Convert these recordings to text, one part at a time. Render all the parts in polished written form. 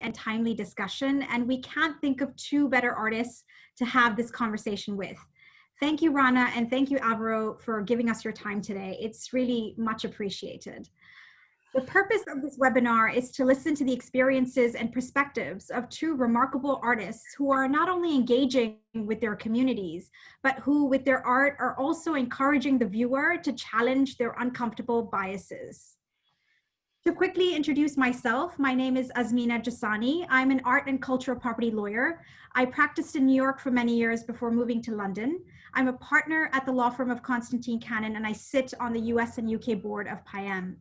and timely discussion, and we can't think of two better artists to have this conversation with. Thank you, Rana, and thank you, Alvaro, for giving us your time today. It's really much appreciated. The purpose of this webinar is to listen to the experiences and perspectives of two remarkable artists who are not only engaging with their communities, but who with their art are also encouraging the viewer to challenge their uncomfortable biases. To quickly introduce myself, my name is Azmina Jassani. I'm an art and cultural property lawyer. I practiced in New York for many years before moving to London. I'm a partner at the law firm of Constantine Cannon, and I sit on the US and UK board of PAIAM.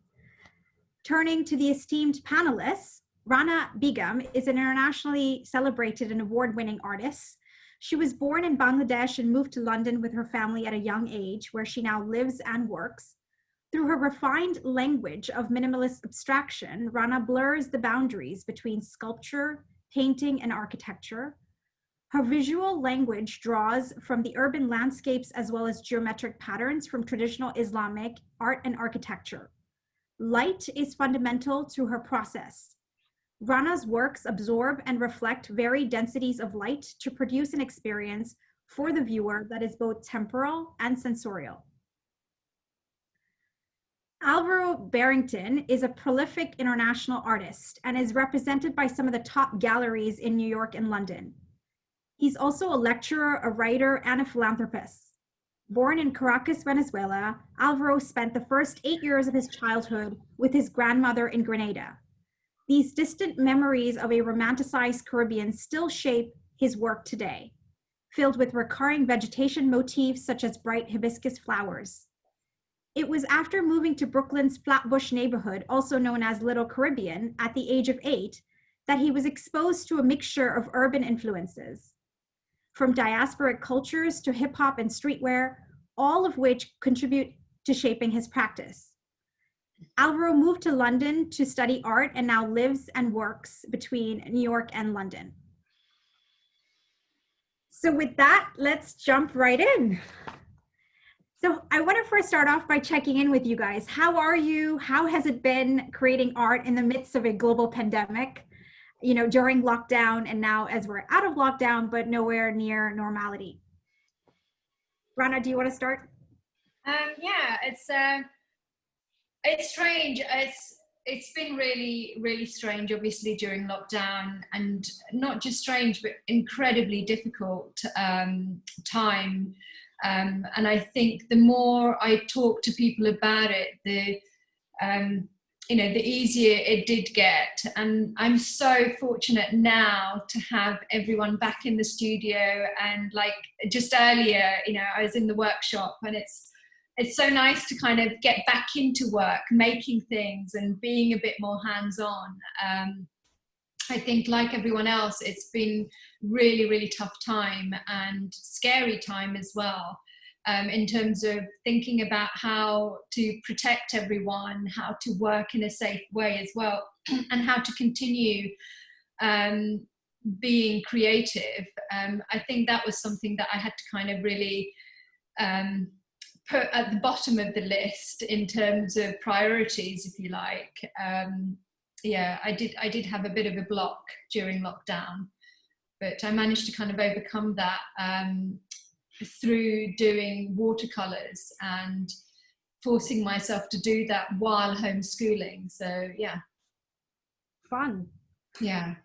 Turning to the esteemed panelists, Rana Begum is an internationally celebrated and award-winning artist. She was born in Bangladesh and moved to London with her family at a young age, where she now lives and works. Through her refined language of minimalist abstraction, Rana blurs the boundaries between sculpture, painting, and architecture. Her visual language draws from the urban landscapes as well as geometric patterns from traditional Islamic art and architecture. Light is fundamental to her process. Rana's works absorb and reflect varied densities of light to produce an experience for the viewer that is both temporal and sensorial. Alvaro Barrington is a prolific international artist and is represented by some of the top galleries in New York and London. He's also a lecturer, a writer, and a philanthropist. Born in Caracas, Venezuela, Alvaro spent the first 8 years of his childhood with his grandmother in Grenada. These distant memories of a romanticized Caribbean still shape his work today, filled with recurring vegetation motifs such as bright hibiscus flowers. It was after moving to Brooklyn's Flatbush neighborhood, also known as Little Caribbean, at the age of 8, that he was exposed to a mixture of urban influences. From diasporic cultures to hip hop and streetwear, all of which contribute to shaping his practice. Alvaro moved to London to study art and now lives and works between New York and London. So with that, let's jump right in. So I want to first start off by checking in with you guys. How are you? How has it been creating art in the midst of a global pandemic? You know, during lockdown and now as we're out of lockdown, but nowhere near normality. Rana, do you want to start? Yeah, it's strange. It's been really strange, obviously, during lockdown, and not just strange, but incredibly difficult time. And I think the more I talk to people about it, the easier it did get. And I'm so fortunate now to have everyone back in the studio. And like just earlier, I was in the workshop, and it's so nice to kind of get back into work, making things and being a bit more hands-on. I think like everyone else, it's been really tough time and scary time as well. In terms of thinking about how to protect everyone, how to work in a safe way as well, and how to continue being creative. I think that was something that I had to kind of really put at the bottom of the list in terms of priorities, if you like. Yeah, I did have a bit of a block during lockdown, but I managed to kind of overcome that through doing watercolors and forcing myself to do that while homeschooling. So yeah. Fun. Yeah.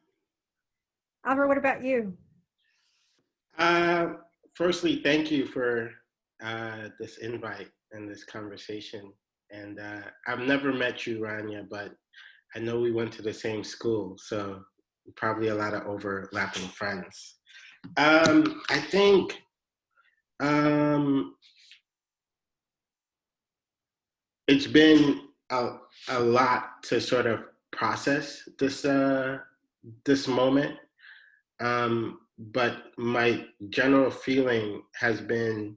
Alvaro, what about you? Firstly, thank you for this invite and this conversation. And I've never met you, Rania, but I know we went to the same school, so probably a lot of overlapping friends. I think it's been a lot to sort of process this moment, but my general feeling has been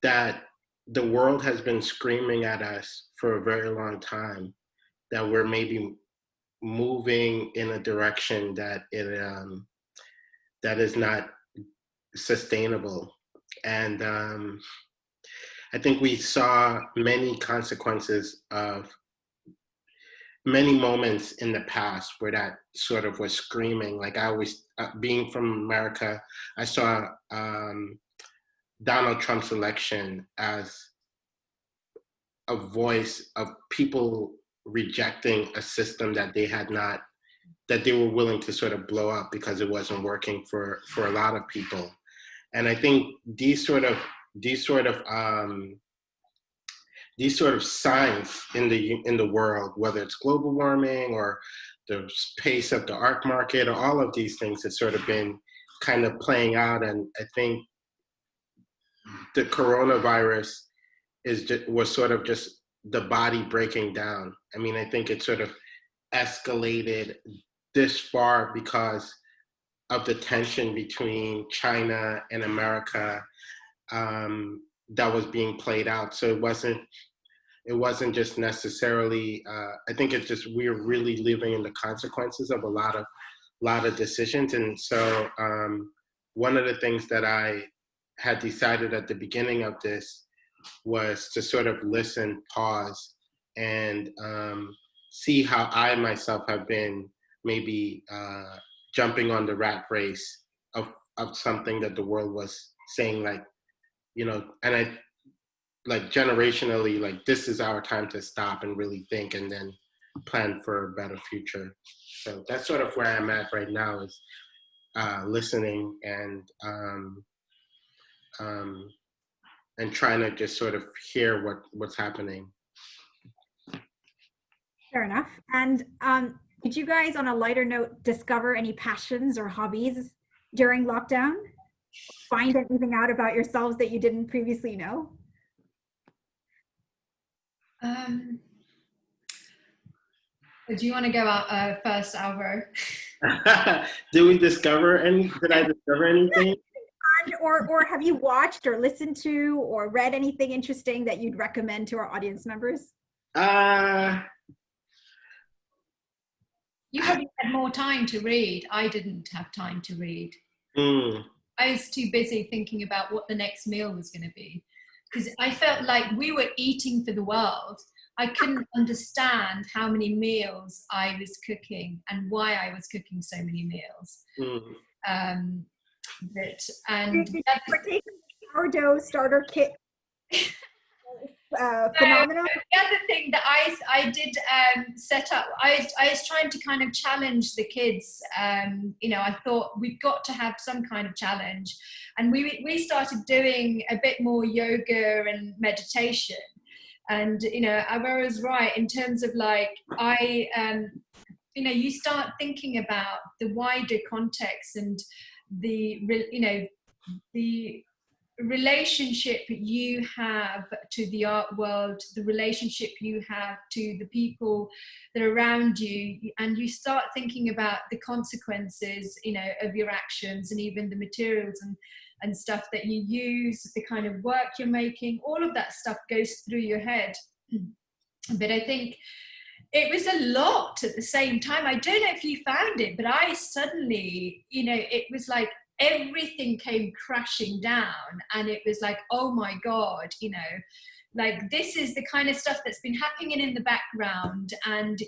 that the world has been screaming at us for a very long time that we're maybe moving in a direction that that is not sustainable. And I think we saw many consequences of many moments in the past where that sort of was screaming. Like I always, being from America, I saw Donald Trump's election as a voice of people rejecting a system that they had not, that they were willing to sort of blow up because it wasn't working for a lot of people. And I think these sort of signs in the world, whether it's global warming or the pace of the art market or all of these things, have sort of been kind of playing out. And I think the coronavirus was sort of just the body breaking down. I mean, I think it sort of escalated this far because of the tension between China and America that was being played out. So it wasn't just necessarily, I think it's just, we're really living in the consequences of a lot of decisions. And so one of the things that I had decided at the beginning of this was to sort of listen, pause, and see how I myself have been maybe jumping on the rat race of something that the world was saying, like, you know, and I, like, generationally, like, this is our time to stop and really think and then plan for a better future. So that's sort of where I'm at right now, is listening and trying to just sort of hear what's happening. Fair enough. And did you guys, on a lighter note, discover any passions or hobbies during lockdown? Find anything out about yourselves that you didn't previously know? Do you want to go out first, Alvaro? Did I discover anything? Or have you watched or listened to or read anything interesting that you'd recommend to our audience members? You probably had more time to read. I didn't have time to read. I was too busy thinking about what the next meal was going to be, because I felt like we were eating for the world. I couldn't understand how many meals I was cooking and why I was cooking so many meals. And the sourdough starter kit phenomenon. The other thing that I did set up, I was trying to kind of challenge the kids. You know, I thought we've got to have some kind of challenge, and we started doing a bit more yoga and meditation. And you know, Alvaro's right in terms of, like, you know, you start thinking about the wider context and the relationship you have to the art world, the relationship you have to the people that are around you, and you start thinking about the consequences, you know, of your actions, and even the materials and stuff that you use, the kind of work you're making, all of that stuff goes through your head. But I think it was a lot at the same time. I don't know if you found it, but I suddenly, you know, it was like everything came crashing down, and it was like, oh my God, you know, like, this is the kind of stuff that's been happening in the background, and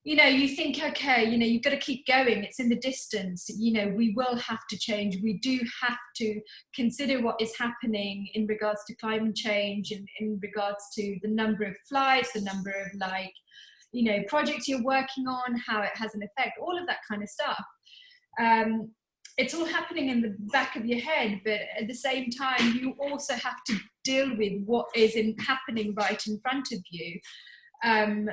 you know, you think, okay, you know, you've got to keep going. It's in the distance. You know, we will have to change. We do have to consider what is happening in regards to climate change, and in regards to the number of flights, the number of, like, you know, projects you're working on, how it has an effect, all of that kind of stuff. It's all happening in the back of your head, but at the same time, you also have to deal with what is happening right in front of you. And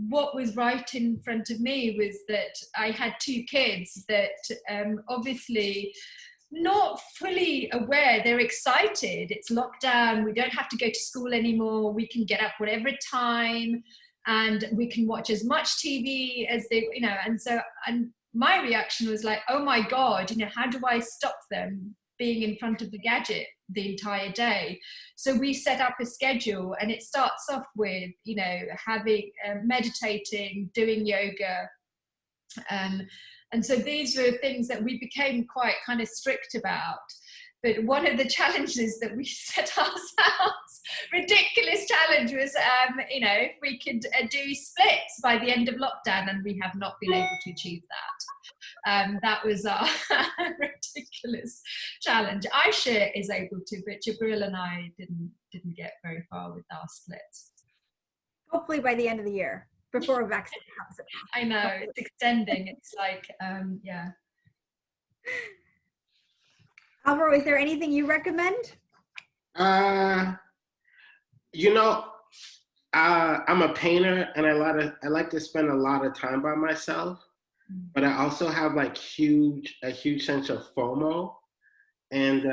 what was right in front of me was that I had two kids that obviously not fully aware. They're excited. It's lockdown. We don't have to go to school anymore. We can get up whatever time, and we can watch as much TV as they, you know, and my reaction was like, oh my God, you know, how do I stop them being in front of the gadget the entire day? So we set up a schedule, and it starts off with, you know, having meditating, doing yoga, and so these were things that we became quite kind of strict about. But one of the challenges that we set ourselves, ridiculous challenge, was, you know, if we could do splits by the end of lockdown, and we have not been able to achieve that. That was our ridiculous challenge. Aisha is able to, but Jabril and I didn't get very far with our splits. Hopefully by the end of the year, before a vaccine comes around. I know, it's extending. It's like, yeah. Alvaro, is there anything you recommend? You know, I'm a painter, and I like to spend a lot of time by myself. But I also have like a huge sense of FOMO, and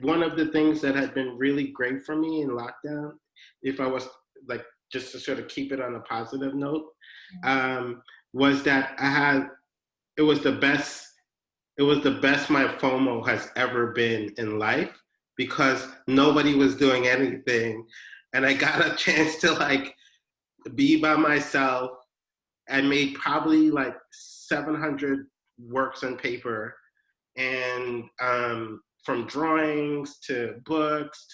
one of the things that had been really great for me in lockdown, if I was like just to sort of keep it on a positive note, was that it was the best my FOMO has ever been in life, because nobody was doing anything, and I got a chance to like be by myself. I made probably like 700 works on paper, and from drawings to books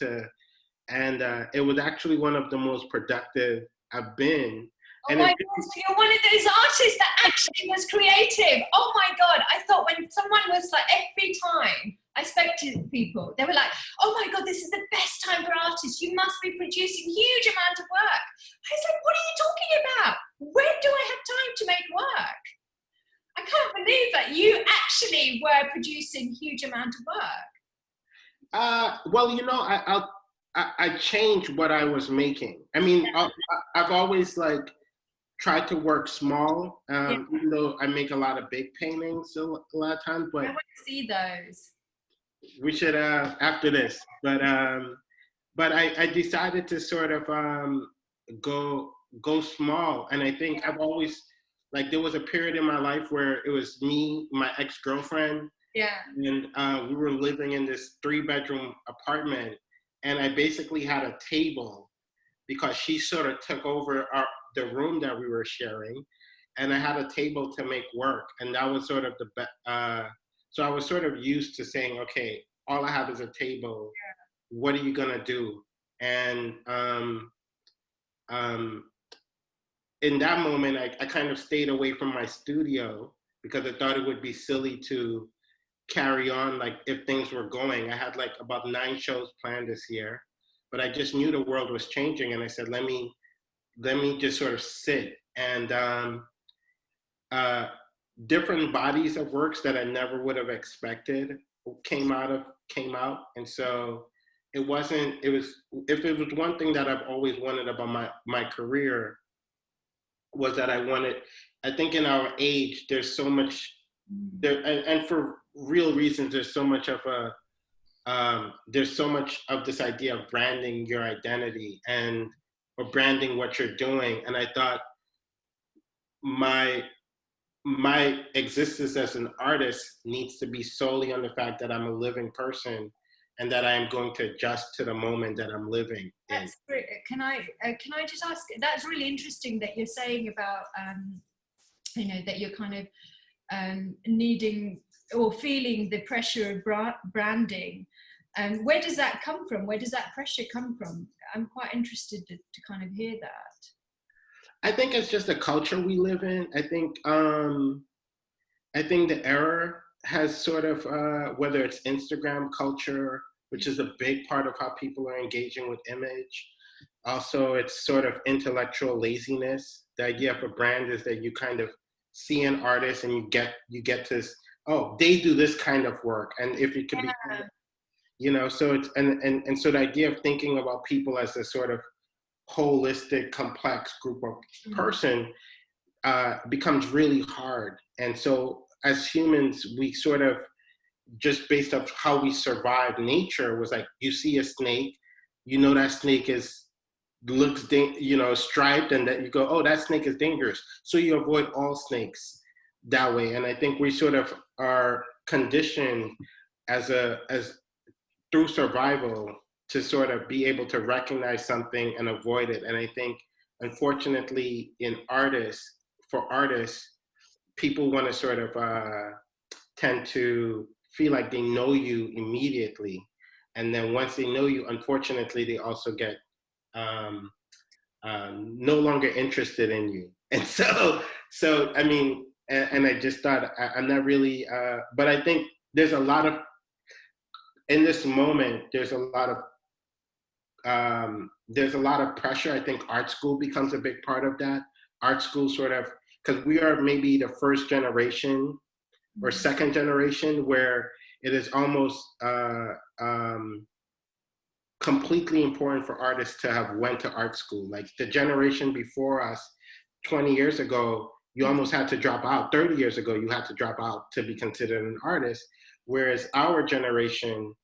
and it was actually one of the most productive I've been. Oh my God, so you're one of those artists that actually was creative. Oh my God, I thought when someone was like, every time I spoke to people, they were like, oh my God, this is the best time for artists. You must be producing huge amount of work. I was like, what are you talking about? When do I have time to make work? I can't believe that you actually were producing huge amount of work. Well, you know, I changed what I was making. I mean, I've always like tried to work small, even though I make a lot of big paintings a lot of times. But I want to see those. We should after this. But I decided to sort of go small, and I think I've always, like, there was a period in my life where it was me, my ex-girlfriend, and we were living in this 3-bedroom apartment, and I basically had a table because she sort of took over the room that we were sharing, and I had a table to make work, and that was sort of so I was sort of used to saying, okay, all I have is a table. What are you gonna do? And in that moment, I kind of stayed away from my studio because I thought it would be silly to carry on like if things were going. I had like about 9 shows planned this year, but I just knew the world was changing, and I said, let me just sort of sit. And different bodies of works that I never would have expected came out. And so if it was one thing that I've always wanted about my career, was that I think in our age, there's so much there, and for real reasons, there's so much of this idea of branding your identity or branding what you're doing. And I thought my existence as an artist needs to be solely on the fact that I'm a living person, and that I am going to adjust to the moment that I'm living in. That's great. Can I just ask? That's really interesting that you're saying about you know, that you're kind of needing or feeling the pressure of branding. Where does that come from? Where does that pressure come from? I'm quite interested to kind of hear that. I think it's just the culture we live in. I think the era has sort of, whether it's Instagram culture, which is a big part of how people are engaging with image. Also, it's sort of intellectual laziness. The idea of a brand is that you kind of see an artist and you get to, oh, they do this kind of work, and if it could be, you know, so it's and so the idea of thinking about people as a sort of holistic, complex group of person becomes really hard. And so as humans, we sort of, just based off how we survived nature, was like, you see a snake, you know that snake looks striped, and that you go, oh, that snake is dangerous, so you avoid all snakes that way. And I think we sort of are conditioned as through survival to sort of be able to recognize something and avoid it. And I think, unfortunately, for artists, people want to sort of tend to feel like they know you immediately. And then once they know you, unfortunately, they also get no longer interested in you. And so I mean, and I just thought, I'm not really, but I think there's a lot of, in this moment, there's a lot of pressure. I think art school becomes a big part of that. Art school sort of, because we are maybe the first generation or second generation where it is almost completely important for artists to have went to art school. Like the generation before us, 20 years ago, you almost had to drop out. 30 years ago, you had to drop out to be considered an artist. Whereas our generation,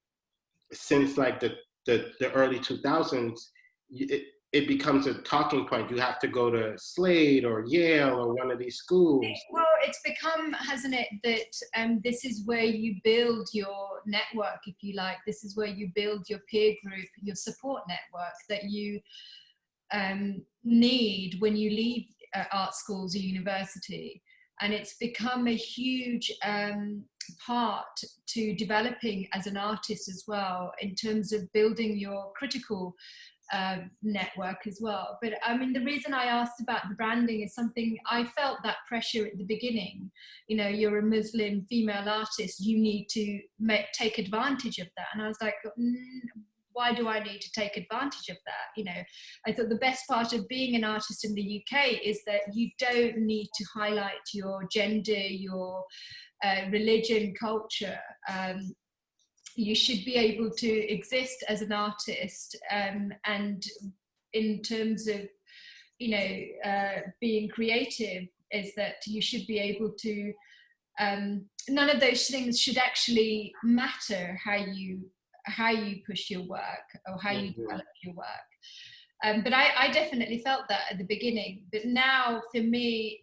since like the early 2000s, it becomes a talking point. You have to go to Slade or Yale or one of these schools. Well, it's become, hasn't it, that this is where you build your network, if you like. This is where you build your peer group, your support network that you need when you leave art schools or university. And it's become a huge part to developing as an artist as well, in terms of building your critical network as well. But I mean, the reason I asked about the branding is something I felt that pressure at the beginning. You know, you're a Muslim female artist, you need to take advantage of that. And I was like, why do I need to take advantage of that? You know, I thought the best part of being an artist in the UK is that you don't need to highlight your gender, your religion, culture. You should be able to exist as an artist, and in terms of, you know, being creative, is that you should be able to, none of those things should actually matter how you push your work or how you develop your work. But I definitely felt that at the beginning, but now for me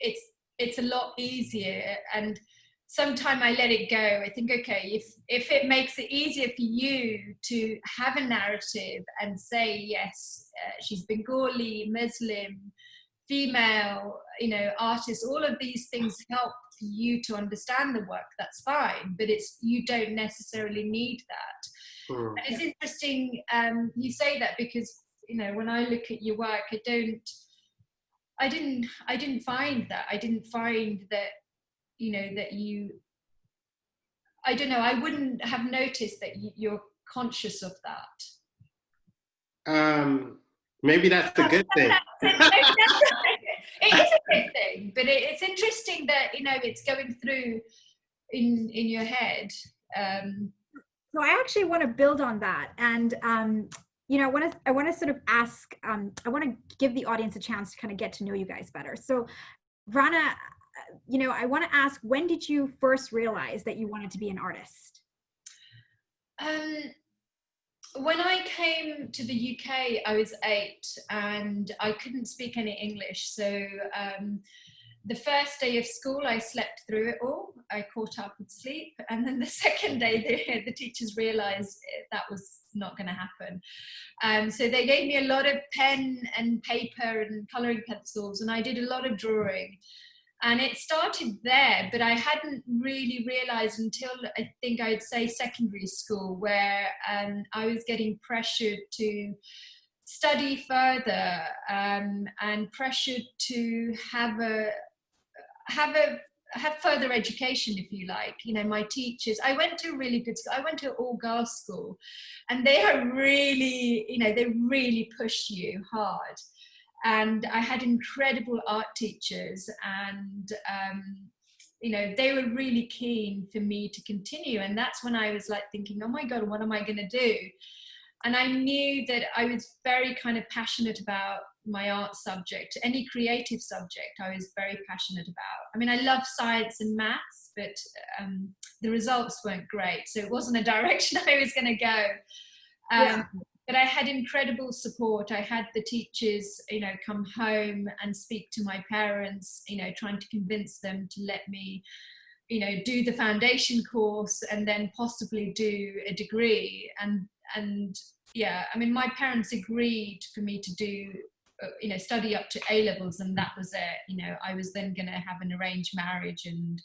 it's a lot easier, and sometimes I let it go. I think, okay, if it makes it easier for you to have a narrative and say, yes, she's Bengali, Muslim, female, you know, artist, all of these things help you to understand the work, that's fine, but you don't necessarily need that. And it's interesting you say that, because, you know, when I look at your work, I didn't find that, you know, that you, I don't know, I wouldn't have noticed that you're conscious of that. Maybe that's a good thing. It is a good thing, but it's interesting that, you know, it's going through in your head. So I actually want to build on that, and you know, I want to sort of ask, I want to give the audience a chance to kind of get to know you guys better. So Rana, you know, I want to ask, when did you first realize that you wanted to be an artist? When I came to the UK, I was 8 and I couldn't speak any English. So the first day of school, I slept through it all. I caught up with sleep. And then the second day, the teachers realized that was not going to happen. So they gave me a lot of pen and paper and coloring pencils, and I did a lot of drawing. And it started there, but I hadn't really realized until, I think I'd say, secondary school, where I was getting pressured to study further, and pressured to have further education, if you like. You know, my teachers, I went to a really good school. I went to an all-girls school, and they are really, you know, they really push you hard. And I had incredible art teachers, and you know, they were really keen for me to continue. And that's when I was like thinking, oh my God, what am I going to do? And I knew that I was very kind of passionate about my art subject. Any creative subject I was very passionate about. I mean, I love science and maths, but the results weren't great. So it wasn't a direction I was going to go. But I had incredible support. I had the teachers, you know, come home and speak to my parents, you know, trying to convince them to let me, you know, do the foundation course and then possibly do a degree. And yeah, I mean, my parents agreed for me to do, you know, study up to A levels, and that was it. You know, I was then going to have an arranged marriage and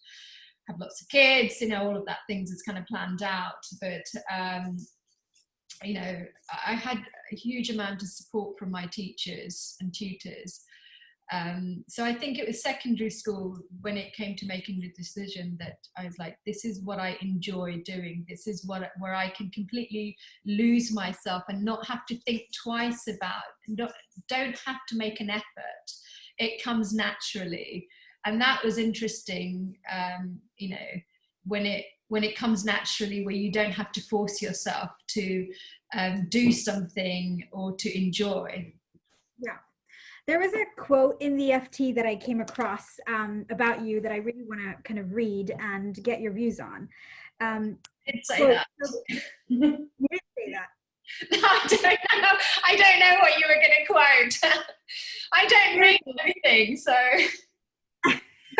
have lots of kids, you know, all of that things is kind of planned out. But, you know, I had a huge amount of support from my teachers and tutors. So I think it was secondary school when it came to making the decision that I was like, this is what I enjoy doing. This is where I can completely lose myself and not have to think twice about, don't have to make an effort. It comes naturally. And that was interesting, you know, when it comes naturally, where you don't have to force yourself to do something or to enjoy. Yeah. There was a quote in the FT that I came across about you that I really want to kind of read and get your views on. Didn't say that. You didn't say that. No, I don't know what you were going to quote. I don't read anything, so.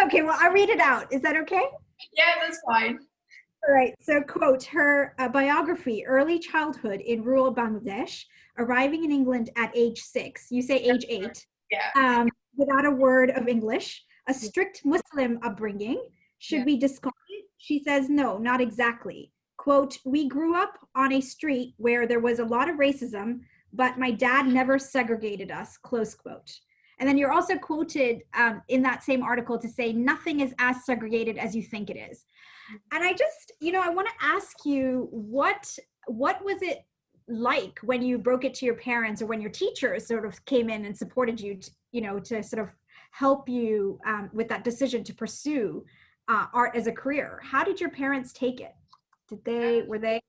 Okay, well, I'll read it out. Is that okay? Yeah, that's fine. All right, so quote, her biography, early childhood in rural Bangladesh, arriving in England at age 6, you say age 8, yeah. Without a word of English, a strict Muslim upbringing. Should we discard it? She says, no, not exactly. Quote, we grew up on a street where there was a lot of racism, but my dad never segregated us, close quote. And then you're also quoted in that same article to say nothing is as segregated as you think it is. And I just, you know, I want to ask you, what was it like when you broke it to your parents, or when your teachers sort of came in and supported you, to, you know, to sort of help you with that decision to pursue art as a career? How did your parents take it? Were they?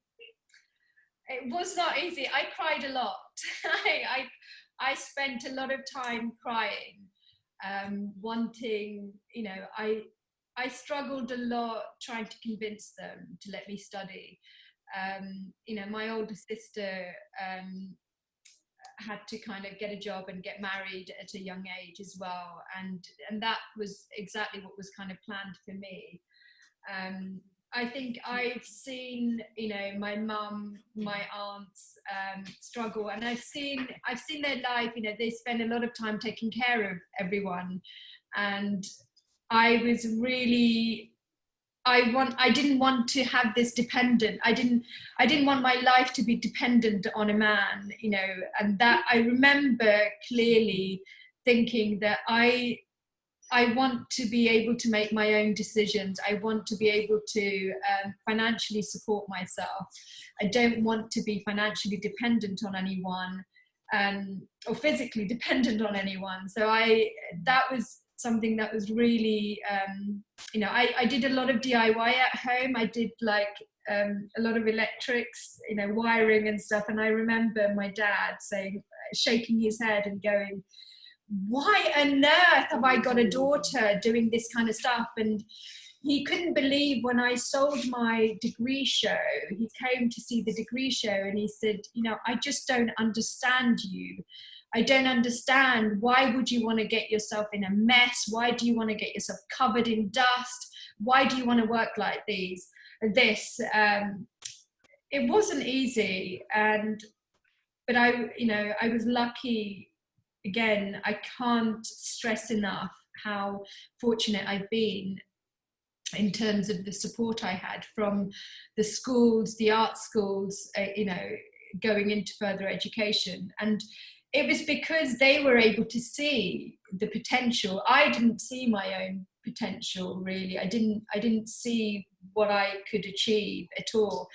It was not easy. I cried a lot. I spent a lot of time crying, wanting, you know, I struggled a lot trying to convince them to let me study. You know, my older sister had to kind of get a job and get married at a young age as well, and that was exactly what was kind of planned for me. I think I've seen, you know, my mum, my aunts struggle, and I've seen their life. You know, they spend a lot of time taking care of everyone, and I was really, I didn't want to have this dependent. I didn't want my life to be dependent on a man, you know, and that I remember clearly thinking that I want to be able to make my own decisions. I want to be able to financially support myself. I don't want to be financially dependent on anyone, or physically dependent on anyone. So that was something that was really, you know, I did a lot of DIY at home. I did like a lot of electrics, you know, wiring and stuff. And I remember my dad shaking his head and going, why on earth have I got a daughter doing this kind of stuff? And he couldn't believe when I sold my degree show. He came to see the degree show and he said, you know, I just don't understand you. I don't understand. Why would you want to get yourself in a mess? Why do you want to get yourself covered in dust? Why do you want to work like this? It wasn't easy. But I was lucky. Again, I can't stress enough how fortunate I've been in terms of the support I had from the schools, the art schools, you know, going into further education. And it was because they were able to see the potential. I didn't see my own potential, really. I didn't see what I could achieve at all.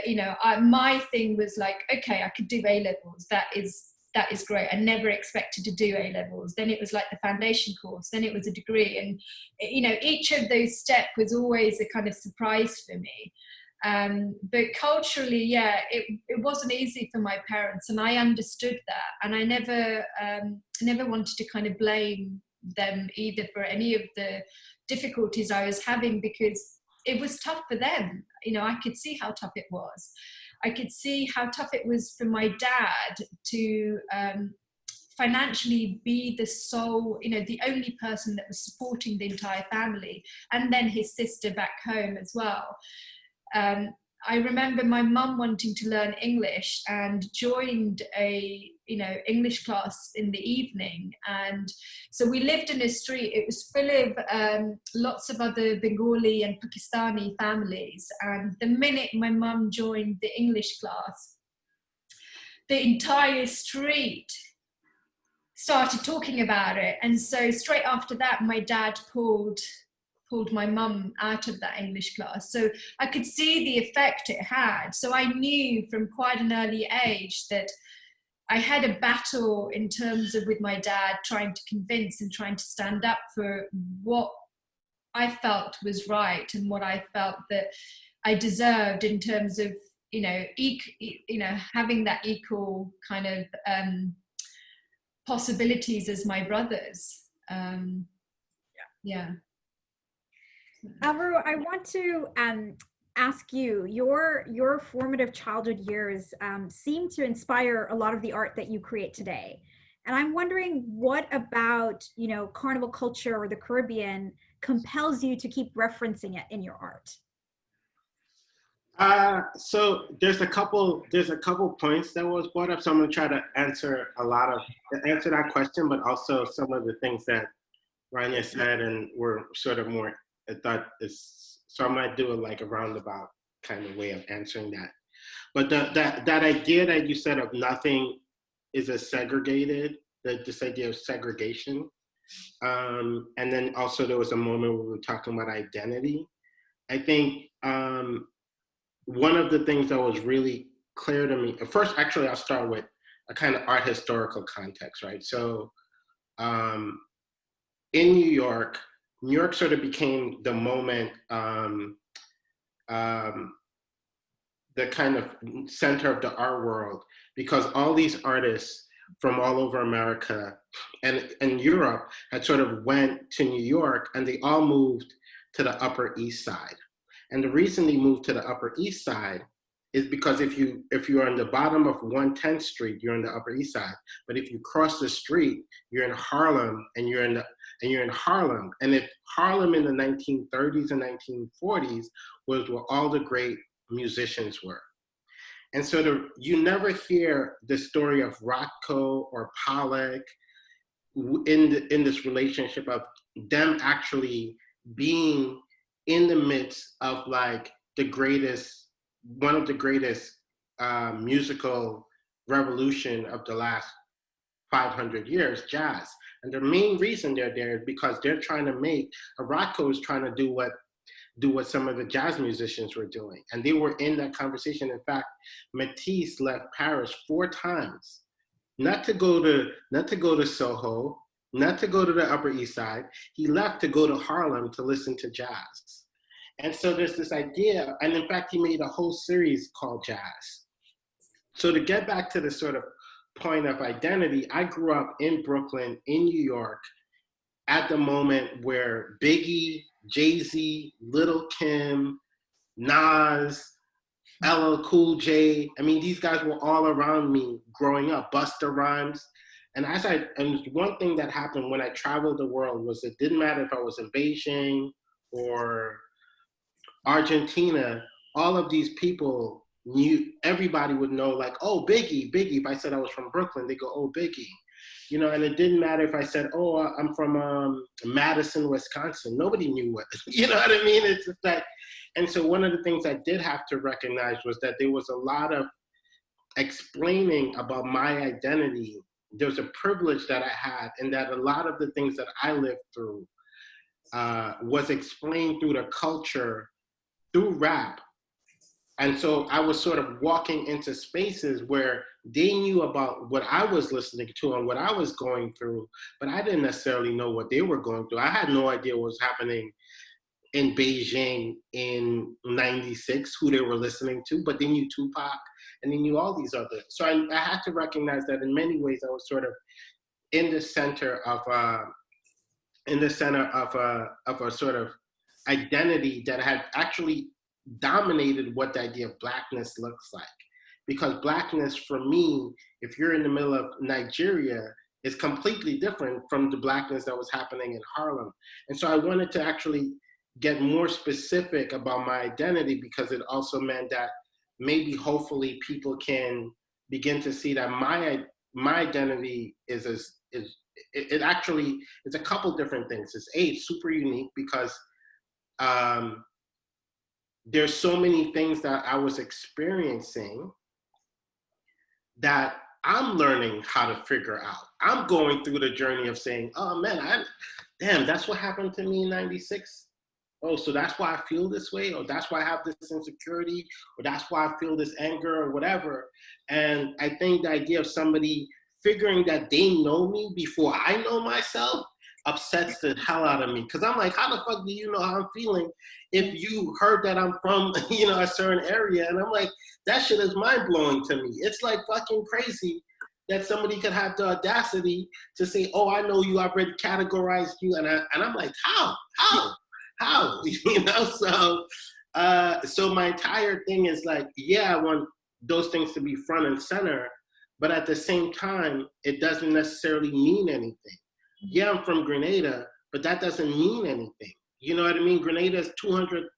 You know, my thing was like, okay, I could do A-levels. That is great. I never expected to do A-levels. Then it was like the foundation course. Then it was a degree. And, you know, each of those steps was always a kind of surprise for me. But culturally, yeah, it wasn't easy for my parents. And I understood that. And I never wanted to kind of blame them either for any of the difficulties I was having, because it was tough for them. You know, I could see how tough it was. I could see how tough it was for my dad to financially be the sole, you know, the only person that was supporting the entire family, and then his sister back home as well. I remember my mum wanting to learn English and joined a English class in the evening. And so we lived in a street, it was full of lots of other Bengali and Pakistani families. And the minute my mum joined the English class, the entire street started talking about it. And so straight after that, my dad pulled my mum out of that English class. So I could see the effect it had. So I knew from quite an early age that I had a battle in terms of with my dad, trying to convince and trying to stand up for what I felt was right and what I felt that I deserved in terms of, having that equal kind of possibilities as my brothers. Yeah. Alvaro, I want to ask you, your formative childhood years seem to inspire a lot of the art that you create today. And I'm wondering, what about, carnival culture or the Caribbean compels you to keep referencing it in your art? So there's a couple points that was brought up. So I'm going to try to answer that question, but also some of the things that Rana said and were sort of more, I thought is, so I might do it like a roundabout kind of way of answering that. But that idea that you said of nothing is a segregated, this idea of segregation. And then also there was a moment where we were talking about identity. I think one of the things that was really clear to me, first, actually, I'll start with a kind of art historical context, right? So in New York sort of became the moment, the kind of center of the art world, because all these artists from all over America and Europe had sort of went to New York, and they all moved to the Upper East Side. And the reason they moved to the Upper East Side is because if you're on the bottom of 110th Street, you're on the Upper East Side. But if you cross the street, you're in Harlem, and you're in Harlem. And if Harlem in the 1930s and 1940s was where all the great musicians were. And so you never hear the story of Rothko or Pollock in this relationship of them actually being in the midst of like one of the greatest musical revolution of the last 500 years, jazz. And the main reason they're there is because they're trying to Rothko is trying to do what some of the jazz musicians were doing. And they were in that conversation. In fact, Matisse left Paris 4 times, not to go to Soho, not to go to the Upper East Side. He left to go to Harlem to listen to jazz. And so there's this idea, and in fact, he made a whole series called Jazz. So to get back to the sort of point of identity, I grew up in Brooklyn, in New York, at the moment where Biggie, Jay-Z, Lil' Kim, Nas, LL Cool J, I mean, these guys were all around me growing up, Busta Rhymes. And one thing that happened when I traveled the world was it didn't matter if I was in Beijing or Argentina, all of these people everybody would know, like, oh, Biggie. If I said I was from Brooklyn, they go, oh, Biggie. And it didn't matter if I said, oh, I'm from Madison, Wisconsin. Nobody knew what, you know what I mean? It's just that. And so one of the things I did have to recognize was that there was a lot of explaining about my identity. There was a privilege that I had, and that a lot of the things that I lived through was explained through the culture, through rap. And so I was sort of walking into spaces where they knew about what I was listening to and what I was going through, but I didn't necessarily know what they were going through. I had no idea what was happening in Beijing in '96, who they were listening to, but they knew Tupac and they knew all these other. So I had to recognize that in many ways I was sort of in the center of a sort of identity that had actually dominated what the idea of Blackness looks like. Because Blackness, for me, if you're in the middle of Nigeria, is completely different from the Blackness that was happening in Harlem. And so I wanted to actually get more specific about my identity, because it also meant that maybe hopefully people can begin to see that my identity is it actually, it's a couple different things. It's super unique because there's so many things that I was experiencing that I'm learning how to figure out. I'm going through the journey of saying, oh man, damn, that's what happened to me in 96. Oh, so that's why I feel this way, or that's why I have this insecurity, or that's why I feel this anger, or whatever. And I think the idea of somebody figuring that they know me before I know myself upsets the hell out of me. Because I'm like, how the fuck do you know how I'm feeling if you heard that I'm from, a certain area? And I'm like, that shit is mind blowing to me. It's like fucking crazy that somebody could have the audacity to say, oh, I know you, I've already categorized you. And I'm like, how? So my entire thing is like, yeah, I want those things to be front and center, but at the same time, it doesn't necessarily mean anything. Yeah, I'm from Grenada, but that doesn't mean anything. You know what I mean? Grenada is 200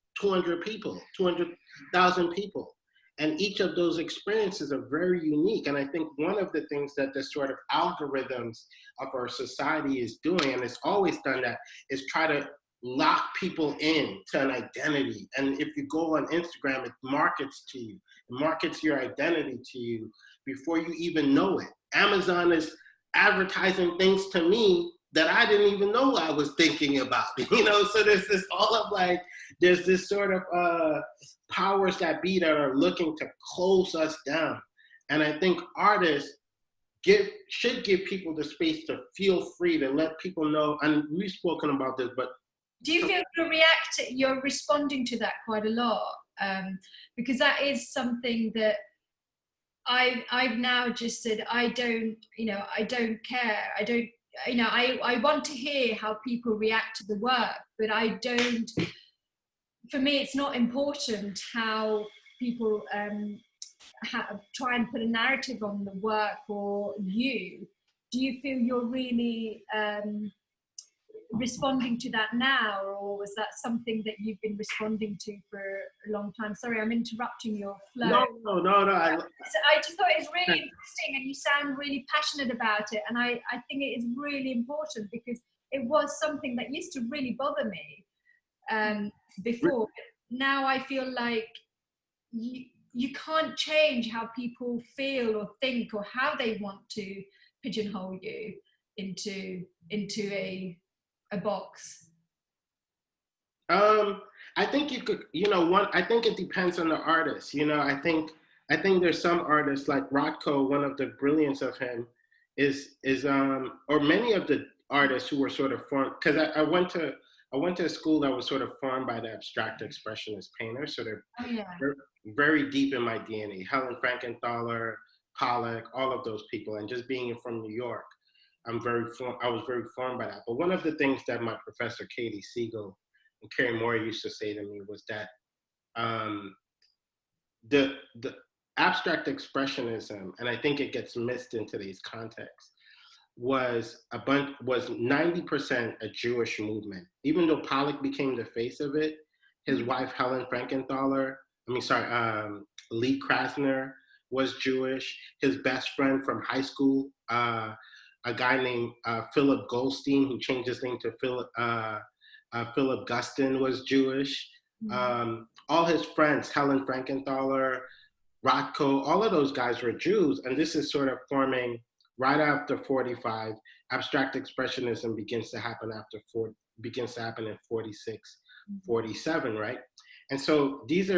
people, 200,000 people. And each of those experiences are very unique. And I think one of the things that the sort of algorithms of our society is doing, and it's always done that, is try to lock people in to an identity. And if you go on Instagram, it markets to you. It markets your identity to you before you even know it. Amazon is advertising things to me that I didn't even know I was thinking about, So there's this all of like, there's this sort of powers that be that are looking to close us down. And I think artists should give people the space to feel free, to let people know, and we've spoken about this, but do you feel you're responding to that quite a lot? Because that is something that I've now just said, I don't care. I want to hear how people react to the work, but for me, it's not important how people try and put a narrative on the work or you. Do you feel you're really responding to that now, or was that something that you've been responding to for a long time? Sorry, I'm interrupting your flow. No. I just thought it was really interesting, and you sound really passionate about it, and I think it is really important, because it was something that used to really bother me before. Now I feel like you can't change how people feel or think or how they want to pigeonhole you into a box. I think you could, I think it depends on the artist. I think there's some artists like Rothko. One of the brilliance of him is or many of the artists who were sort of formed, because I went to a school that was sort of formed by the abstract expressionist painters. So they're very deep in my DNA. Helen Frankenthaler, Pollock, all of those people, and just being from New York, I was very formed by that. But one of the things that my professor, Katie Siegel, and Carrie Moore used to say to me was that the abstract expressionism, and I think it gets missed in today's context, was 90% a Jewish movement. Even though Pollock became the face of it, his wife Helen Frankenthaler, Lee Krasner was Jewish. His best friend from high school, a guy named Philip Goldstein, who changed his name to Philip Guston, was Jewish. All his friends, Helen Frankenthaler, Rothko, all of those guys were Jews. And this is sort of forming right after 45. Abstract expressionism begins to happen in 46, 47, right? And so these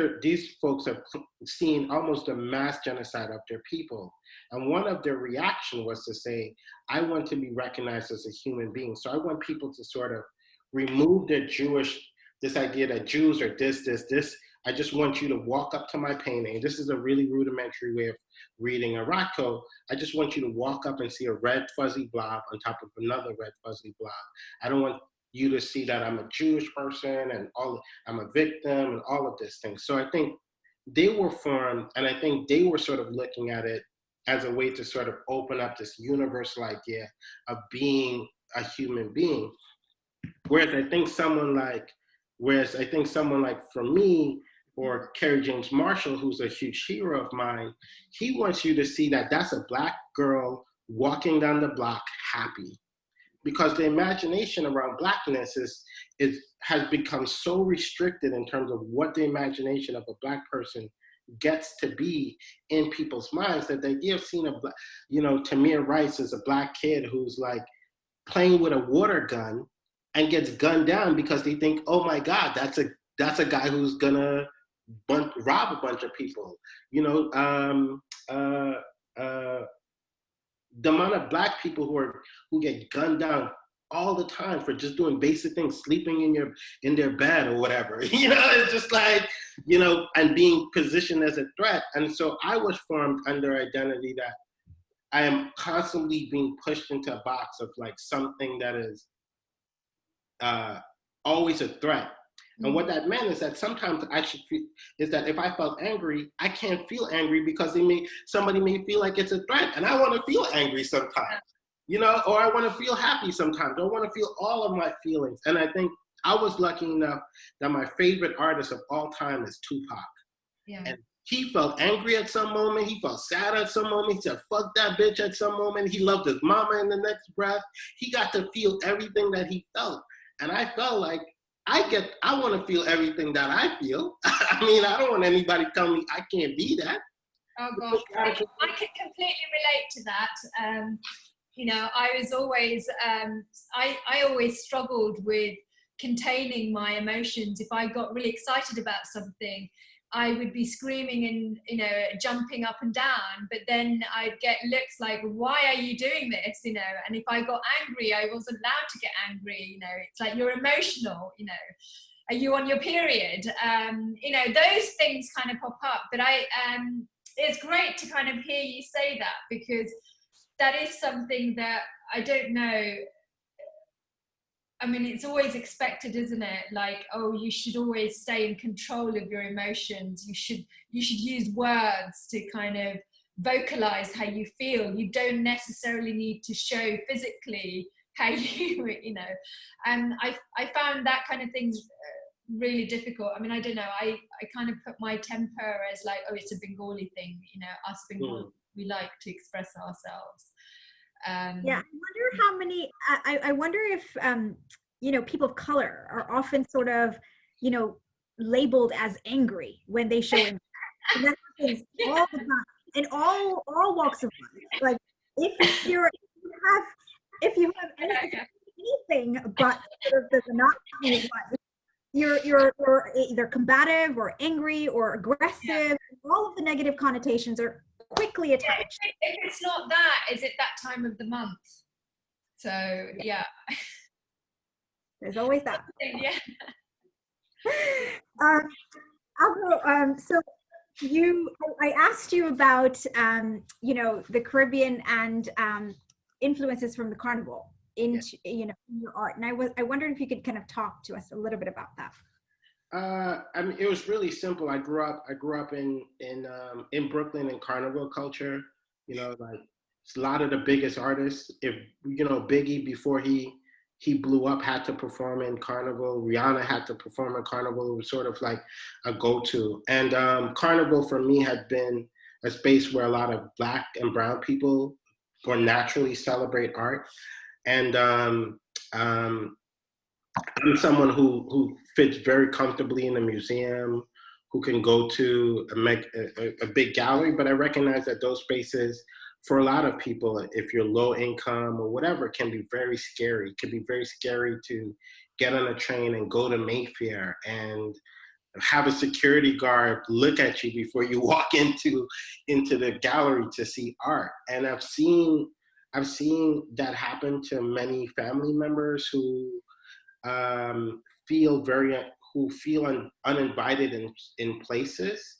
folks have seen almost a mass genocide of their people. And one of their reaction was to say, I want to be recognized as a human being. So I want people to sort of remove this idea that Jews are this. I just want you to walk up to my painting. This is a really rudimentary way of reading a Rothko. I just want you to walk up and see a red fuzzy blob on top of another red fuzzy blob. I don't want you to see that I'm a Jewish person and I'm a victim and all of this thing. So I think they were formed, and I think they were sort of looking at it as a way to sort of open up this universal idea of being a human being. Whereas I think someone like Whereas I think someone like for me, or Kerry James Marshall, who's a huge hero of mine, he wants you to see that that's a Black girl walking down the block happy. Because the imagination around Blackness has become so restricted in terms of what the imagination of a Black person gets to be in people's minds, that the idea of seeing Tamir Rice is a Black kid who's like playing with a water gun and gets gunned down because they think, oh my God, that's a guy who's gonna rob a bunch of people. The amount of Black people who get gunned down all the time for just doing basic things, sleeping in their bed or whatever. It's just like, and being positioned as a threat. And so I was formed under identity that I am constantly being pushed into a box of like something that is always a threat. And what that meant is that sometimes I should feel is that if I felt angry, I can't feel angry because somebody may feel like it's a threat, and I want to feel angry sometimes, or I want to feel happy sometimes, or I want to feel all of my feelings. And I think I was lucky enough that my favorite artist of all time is Tupac. Yeah. And he felt angry at some moment. He felt sad at some moment. He said, fuck that bitch at some moment. He loved his mama in the next breath. He got to feel everything that he felt. And I felt like I want to feel everything that I feel. I mean, I don't want anybody to tell me I can't be that. Oh gosh, I can completely relate to that. I was always, I always struggled with containing my emotions. If I got really excited about something, I would be screaming and, jumping up and down, but then I'd get looks like, why are you doing this? And if I got angry, I wasn't allowed to get angry. It's like, you're emotional, are you on your period? Those things kind of pop up, but it's great to kind of hear you say that, because that is something that I don't know. I mean, it's always expected, isn't it? Like, oh, you should always stay in control of your emotions. You should use words to kind of vocalize how you feel. You don't necessarily need to show physically how you, And I found that kind of things really difficult. I mean, I don't know. I kind of put my temper as like, oh, it's a Bengali thing. Us Bengali, we like to express ourselves. Yeah, I wonder how many. I wonder if people of color are often sort of labeled as angry when they show anger. And that happens all the time in all walks of life. Like if you have anything but sort of the monotony of life, you're either combative or angry or aggressive. Yeah. All of the negative connotations are quickly attached. If it's not that, is it that time of the month? So yeah. There's always that. Yeah. Alvaro, so I asked you about the Caribbean and influences from the carnival into your art, and I wondered if you could kind of talk to us a little bit about that. I mean, it was really simple. I grew up in Brooklyn in carnival culture. Like a lot of the biggest artists. If Biggie, before he blew up, had to perform in carnival. Rihanna had to perform in carnival. It was sort of like a go-to. And carnival for me had been a space where a lot of Black and brown people more naturally celebrate art. And I'm someone who fits very comfortably in a museum, who can go to a big gallery, but I recognize that those spaces, for a lot of people, if you're low income or whatever, can be very scary. It can be very scary to get on a train and go to Mayfair and have a security guard look at you before you walk into the gallery to see art. And I've seen that happen to many family members who feel uninvited in places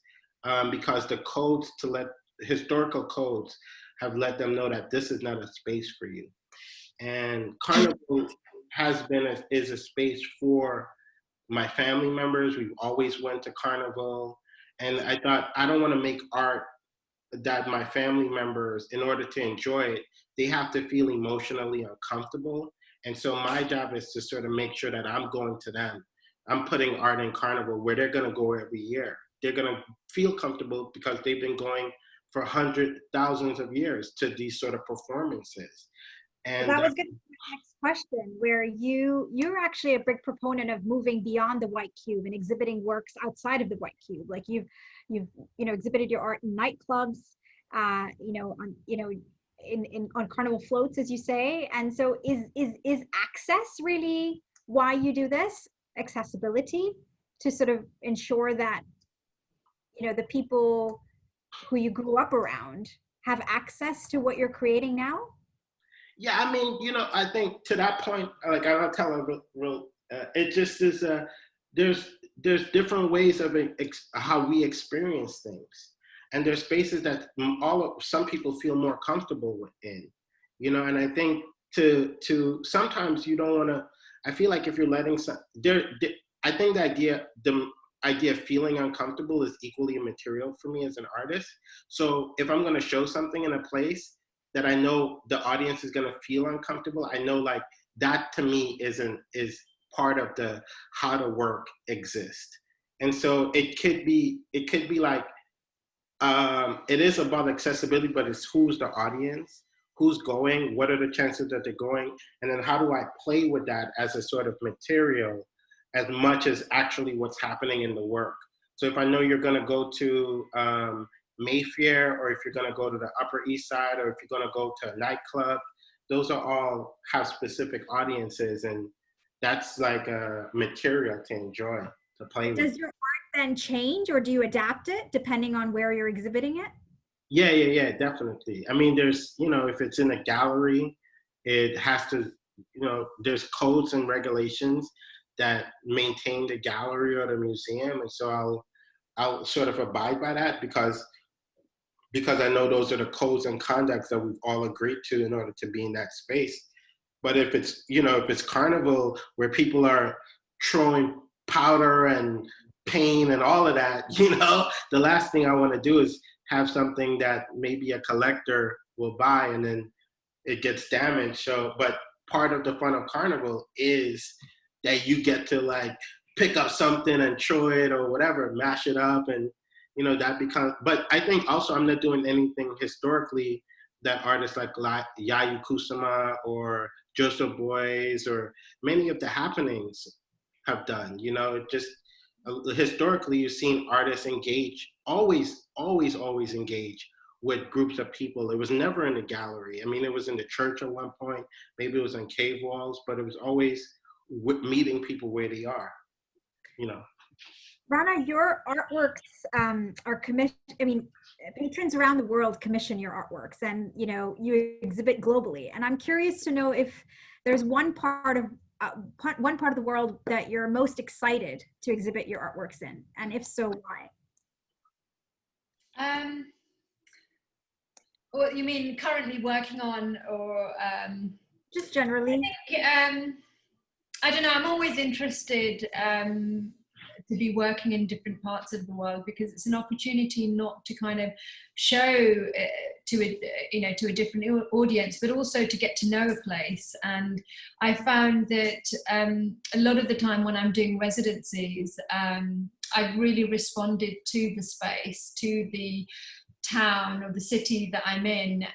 because the historical codes have let them know that this is not a space for you. And carnival is a space for my family members. We've always went to carnival, and I thought, I don't want to make art that my family members, in order to enjoy it, they have to feel emotionally uncomfortable. And so my job is to sort of make sure that I'm going to them I'm putting art in Carnival where they're going to go every year. They're going to feel comfortable because they've been going for hundreds, thousands of years to these sort of performances. Well, And that was going to be my next question, where you're actually a big proponent of moving beyond the white cube and exhibiting works outside of the white cube. Like you've exhibited your art in nightclubs, on carnival floats, as you say. And so is access really why you do this? Accessibility, to sort of ensure that the people who you grew up around have access to what you're creating now? yeah, I mean, I think to that point, like I don't tell a real it just is there's different ways of how we experience things, and there's spaces that some people feel more comfortable in, and I think to sometimes you don't want to. I feel like if you're letting I think the idea of feeling uncomfortable is equally immaterial for me as an artist. So if I'm going to show something in a place that I know the audience is going to feel uncomfortable, I know like that to me is part of the how the work exists. And so it could be like it is about accessibility, but it's who's the audience, who's going, what are the chances that they're going, and then how do I play with that as a sort of material as much as actually what's happening in the work. So if I know you're going to go to Mayfair, or if you're going to go to the Upper East Side, or if you're going to go to a nightclub, those are all have specific audiences, and that's like a material to enjoy, to play with. Does your art then change, or do you adapt it depending on where you're exhibiting it? Yeah, definitely. I mean, there's, if it's in a gallery, it has to, there's codes and regulations that maintain the gallery or the museum, and so I'll sort of abide by that because I know those are the codes and conducts that we've all agreed to in order to be in that space. But if it's, if it's carnival where people are throwing powder and paint and all of that, the last thing I want to do is have something that maybe a collector will buy and then it gets damaged. So, but part of the fun of carnival is that you get to like pick up something and throw it or whatever, mash it up, and that becomes. But I think also I'm not doing anything historically that artists like Yayu Kusama or Joseph Boys or many of the happenings have done. It just historically you've seen artists always engage with groups of people. It was never in the gallery. I mean, it was in the church at one point, maybe it was on cave walls, but it was always meeting people where they are, Rana, your artworks are commissioned. I mean, patrons around the world commission your artworks, and you exhibit globally. And I'm curious to know if there's one part of the world that you're most excited to exhibit your artworks in, and if so, why? What you mean currently working on, or just generally? I think, I don't know. I'm always interested to be working in different parts of the world, because it's an opportunity not to kind of show to a different audience, but also to get to know a place. And I found that a lot of the time when I'm doing residencies, I've really responded to the space, to the town or the city that I'm in,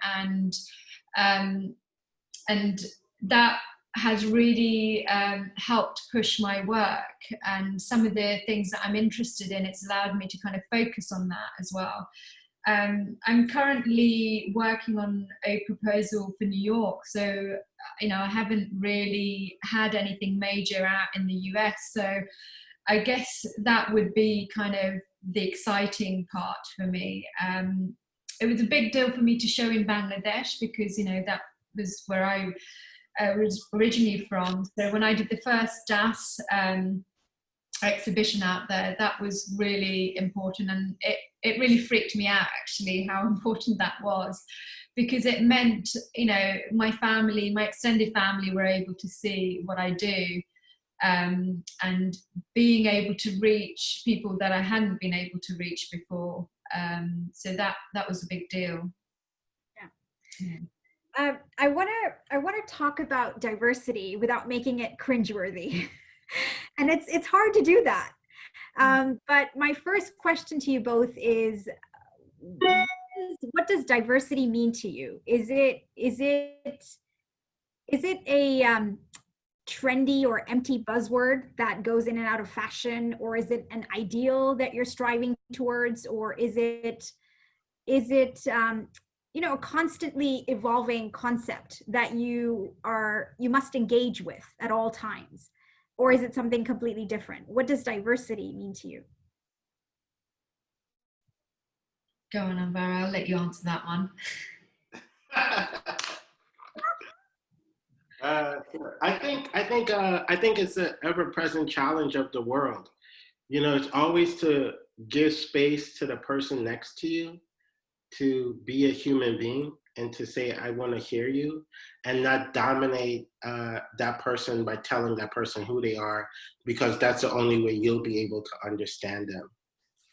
and that has really helped push my work, and some of the things that I'm interested in, it's allowed me to kind of focus on that as well. I'm currently working on a proposal for New York, so I haven't really had anything major out in the US, so I guess that would be kind of the exciting part for me. It was a big deal for me to show in Bangladesh, because that was where I was originally from. So when I did the first DAS exhibition out there, that was really important, and it really freaked me out actually how important that was, because it meant my family, my extended family, were able to see what I do, and being able to reach people that I hadn't been able to reach before. So that was a big deal. Yeah. I want to talk about diversity without making it cringeworthy. And it's hard to do that. But my first question to you both is, what does diversity mean to you? Is it a trendy or empty buzzword that goes in and out of fashion, or is it an ideal that you're striving towards, or is it a constantly evolving concept that you must engage with at all times, or is it something completely different? What does diversity mean to you? Go on, Alvaro, I'll let you answer that one. I think it's an ever-present challenge of the world. It's always to give space to the person next to you to be a human being and to say, I want to hear you, and not dominate that person by telling that person who they are, because that's the only way you'll be able to understand them.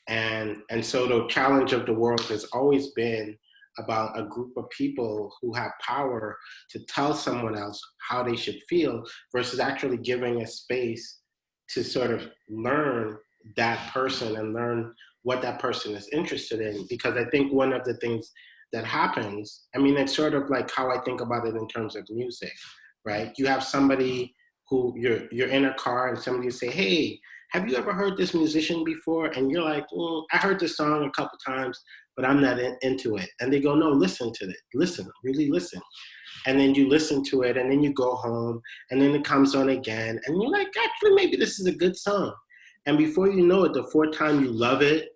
And so the challenge of the world has always been about a group of people who have power to tell someone else how they should feel, versus actually giving a space to sort of learn that person and learn what that person is interested in. Because I think one of the things that happens, it's sort of like how I think about it in terms of music, right? You have somebody who you're in a car and somebody will say, hey, have you ever heard this musician before? And you're like, I heard this song a couple times, but I'm not into it. And they go, no, listen to it. Listen, really listen. And then you listen to it, and then you go home, and then it comes on again. And you're like, actually, maybe this is a good song. And before you know it, the fourth time you love it,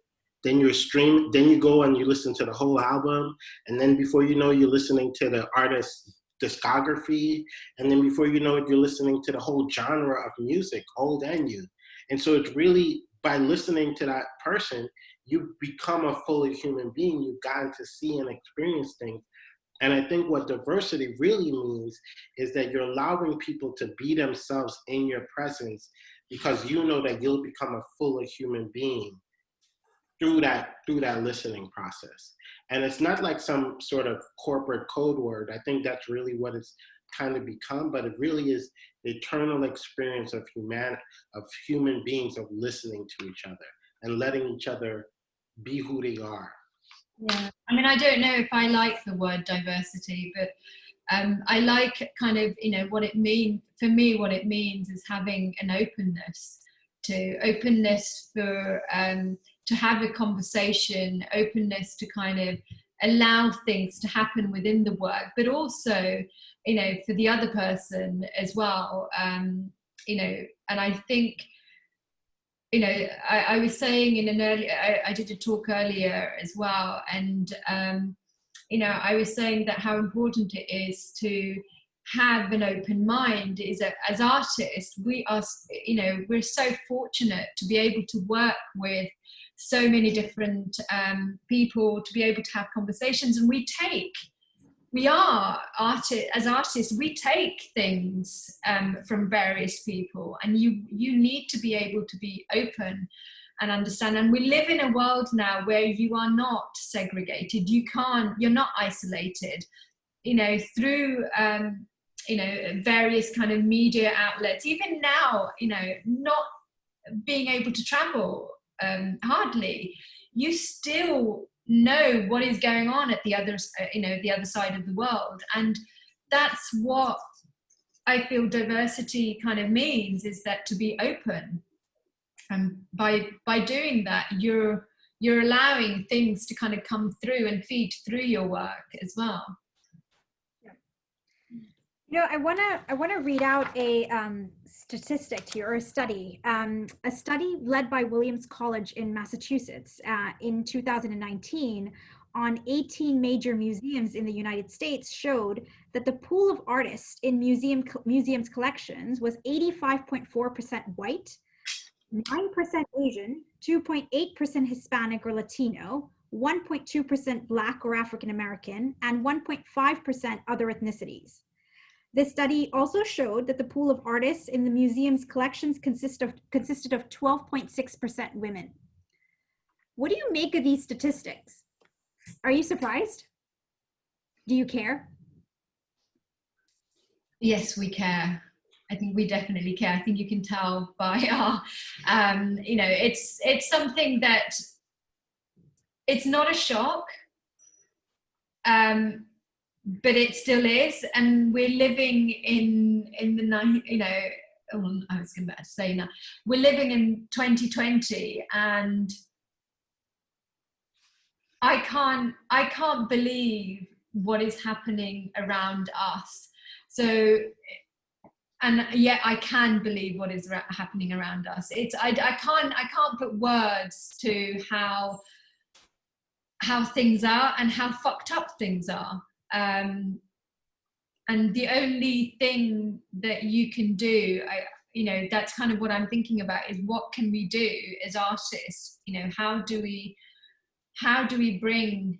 then then you go and you listen to the whole album. And then before you know, you're listening to the artist's discography. And then before you know it, you're listening to the whole genre of music, old and new. And so it's really, by listening to that person, you become a fully human being. You've gotten to see and experience things. And I think what diversity really means is that you're allowing people to be themselves in your presence, because you know that you'll become a fuller human being through that listening process. And it's not like some sort of corporate code word. I think that's really what it's kind of become, but it really is the eternal experience of human beings, of listening to each other and letting each other be who they are. Yeah, I don't know if I like the word diversity, but I like kind of, what it means. For me, what it means is having an openness for to have a conversation, openness to kind of allow things to happen within the work, but also, for the other person as well. And I think, I was saying in an earlier, I did a talk earlier as well, and I was saying that how important it is to have an open mind. Is that as artists, we are, we're so fortunate to be able to work with so many different people, to be able to have conversations, and as artists, we take things from various people, and you need to be able to be open and understand. And we live in a world now where you are not segregated. You're not isolated, through, various kind of media outlets. Even now, not being able to travel hardly, you still know what is going on at the other side of the world. And that's what I feel diversity kind of means, is that to be open. And by doing that, you're allowing things to kind of come through and feed through your work as well. I want to read out a statistic here, or a study led by Williams College in Massachusetts in 2019 on 18 major museums in the United States showed that the pool of artists in museums collections was 85.4% white, 9% Asian, 2.8% Hispanic or Latino, 1.2% Black or African American, and 1.5% other ethnicities. This study also showed that the pool of artists in the museum's collections consisted of 12.6% women. What do you make of these statistics? Are you surprised? Do you care? Yes, we care. I think we definitely care. I think you can tell by our, you know, it's something that it's not a shock, but it still is, and we're living in the night, you know. I was going to say now, we're living in 2020, and I can't believe what is happening around us. So, and yet I can believe what is happening around us. I can't put words to how things are and how fucked up things are. And the only thing that you can do, you know, that's kind of what I'm thinking about, is what can we do as artists? You know, how do we bring,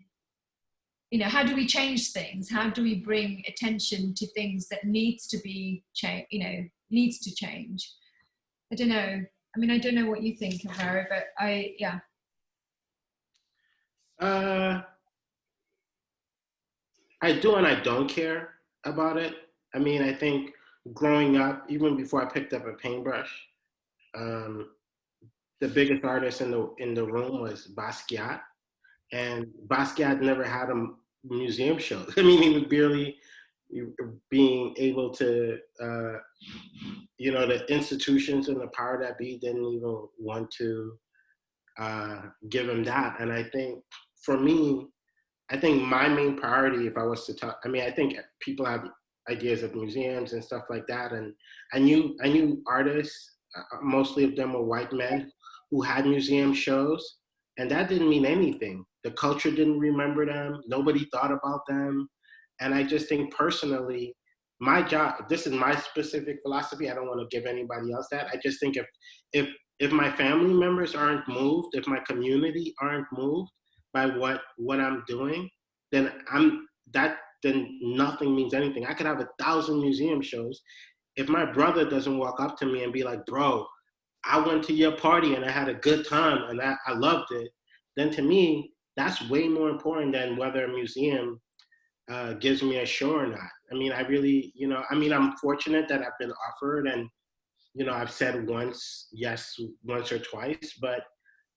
you know, how do we change things? How do we bring attention to things that needs to be changed, you know, needs to change? I don't know. I mean, I don't know what you think, Alvaro, but yeah. I do and I don't care about it. I mean, I think growing up, even before I picked up a paintbrush, the biggest artist in the room was Basquiat, and Basquiat never had a museum show. I mean, he was barely being able to, you know, the institutions and the power that be didn't even want to give him that. And I think for me, I think my main priority, if I was to talk, I mean, I think people have ideas of museums and stuff like that. And I knew artists, mostly of them were white men, who had museum shows, and that didn't mean anything. The culture didn't remember them. Nobody thought about them. And I just think personally, my job, this is my specific philosophy. I don't want to give anybody else that. I just think if my family members aren't moved, if my community aren't moved by what I'm doing, then then nothing means anything. I could have 1,000 museum shows. If my brother doesn't walk up to me and be like, bro, I went to your party and I had a good time and I loved it, then to me, that's way more important than whether a museum gives me a show or not. I mean, I really, you know, I mean, I'm fortunate that I've been offered, and, you know, I've said yes once or twice, but,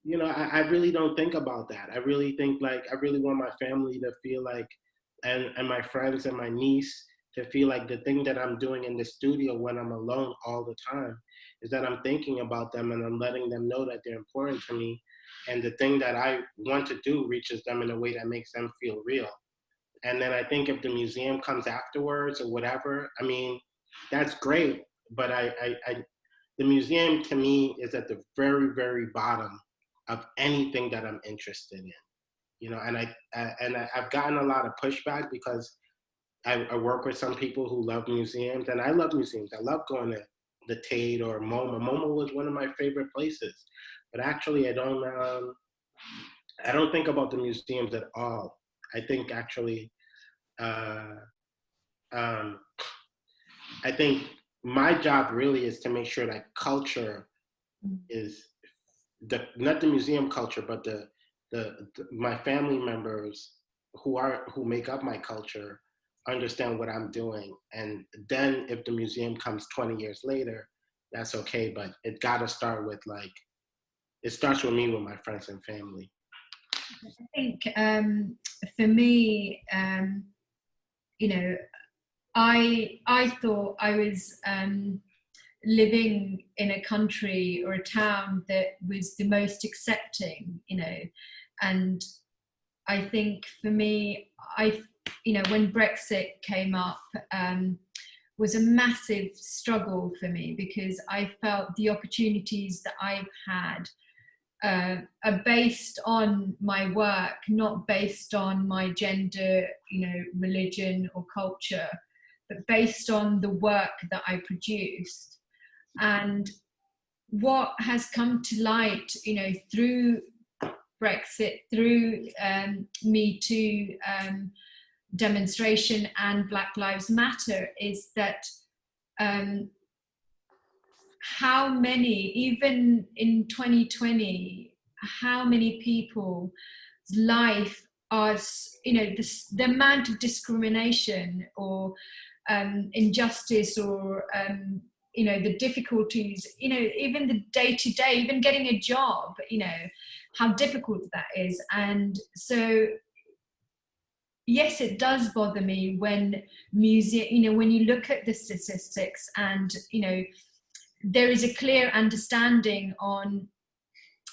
you know, I really don't think about that. I really think, like, I really want my family to feel like, and my friends and my niece to feel like the thing that I'm doing in the studio when I'm alone all the time is that I'm thinking about them and I'm letting them know that they're important to me. And the thing that I want to do reaches them in a way that makes them feel real. And then I think if the museum comes afterwards or whatever, I mean, that's great. But the museum to me is at the very, very bottom of anything that I'm interested in. You know, and I've gotten a lot of pushback because I work with some people who love museums, and I love museums. I love going to the Tate or MoMA. MoMA was one of my favorite places, but actually I don't think about the museums at all. I think actually, I think my job really is to make sure that culture is not the museum culture, but my family members who make up my culture understand what I'm doing. And then if the museum comes 20 years later, that's okay. But it got to start with, like, it starts with me, with my friends and family. I think for me, you know, I thought I was living in a country or a town that was the most accepting, you know, and I think for me, you know, when Brexit came up, was a massive struggle for me, because I felt the opportunities that I've had are based on my work, not based on my gender, you know, religion or culture, but based on the work that I produced. And what has come to light, you know, through Brexit, through Me Too demonstration and Black Lives Matter, is that how many, even in 2020, how many people's life are, you know, the amount of discrimination or injustice or you know, the difficulties, you know, even the day-to-day, even getting a job, you know, how difficult that is. And so yes, it does bother me when you know, when you look at the statistics and, you know, there is a clear understanding on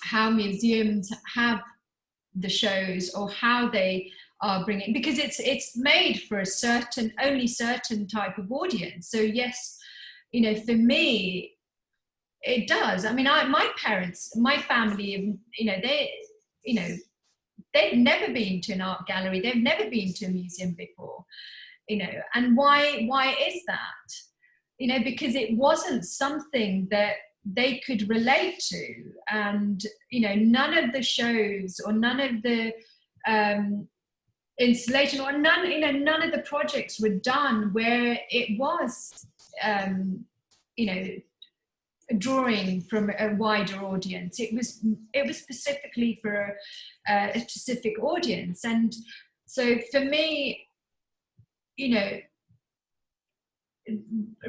how museums have the shows or how they are bringing, because it's made for a certain, only certain type of audience. So yes, you know, for me, it does. I mean, my parents, my family, you know, you know, they've never been to an art gallery, they've never been to a museum before, you know. And why is that? You know, because it wasn't something that they could relate to. And, you know, none of the shows or none of the installation or none, you know, none of the projects were done where it was, you know, drawing from a wider audience. It was specifically for a specific audience. And so for me, you know,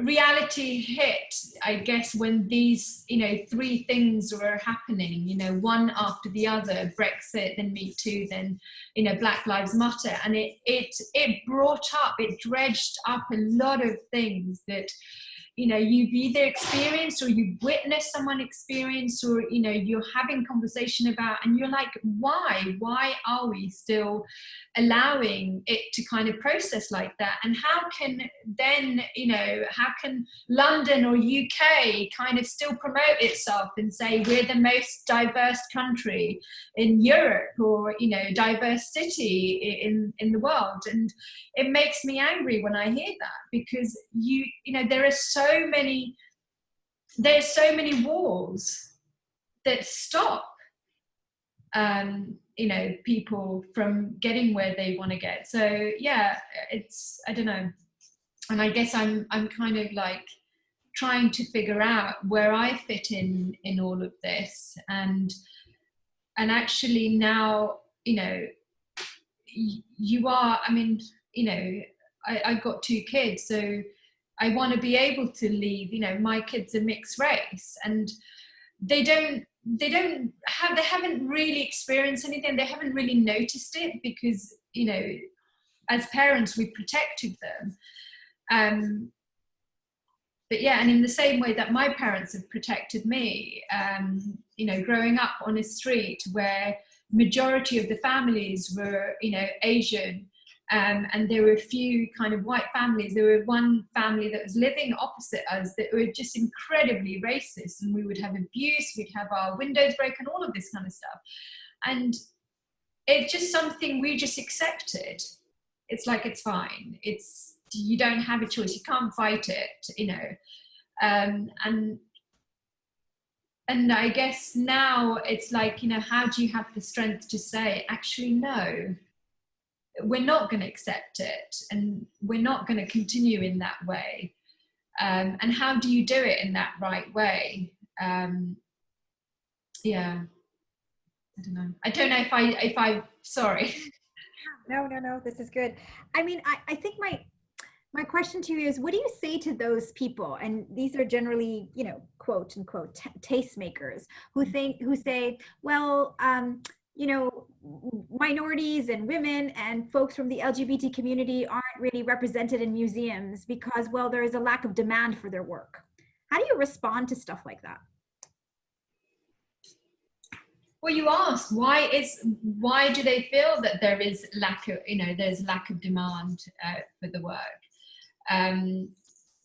reality hit, I guess, when these, you know, three things were happening, you know, one after the other: Brexit, then Me Too, then, you know, Black Lives Matter. And it brought up, it dredged up a lot of things that, you know, you've either experienced or you've witnessed someone experience, or, you know, you're having conversation about, and you're like, why are we still allowing it to kind of process like that? And how can then, you know, how can London or UK kind of still promote itself and say we're the most diverse country in Europe, or, you know, diverse city in the world? And it makes me angry when I hear that, because you know, there's so many walls that stop you know, people from getting where they want to get. So yeah, it's, I don't know. And I guess I'm kind of like trying to figure out where I fit in all of this. And actually now, you know, you are, I mean, you know, I've got 2 kids, so I want to be able to leave, you know, my kids are mixed race, and they haven't really experienced anything. They haven't really noticed it, because, you know, as parents, we protected them. But yeah, and in the same way that my parents have protected me, you know, growing up on a street where majority of the families were, you know, Asian, and there were a few kind of white families. There were one family that was living opposite us that were just incredibly racist, and we would have abuse, we'd have our windows broken, all of this kind of stuff. And it's just something we just accepted. It's like, it's fine. It's, you don't have a choice. You can't fight it, you know. And I guess now it's like, you know, how do you have the strength to say, actually, no, we're not going to accept it, and we're not going to continue in that way. And how do you do it in that right way? Yeah, I don't know. I don't know if I sorry. No, this is good. I mean, I think my question to you is, what do you say to those people? And these are generally, you know, quote unquote tastemakers who say, well, you know, minorities and women and folks from the LGBT community aren't really represented in museums because, well, there is a lack of demand for their work. How do you respond to stuff like that? Well, you asked, why do they feel that there is there's lack of demand for the work?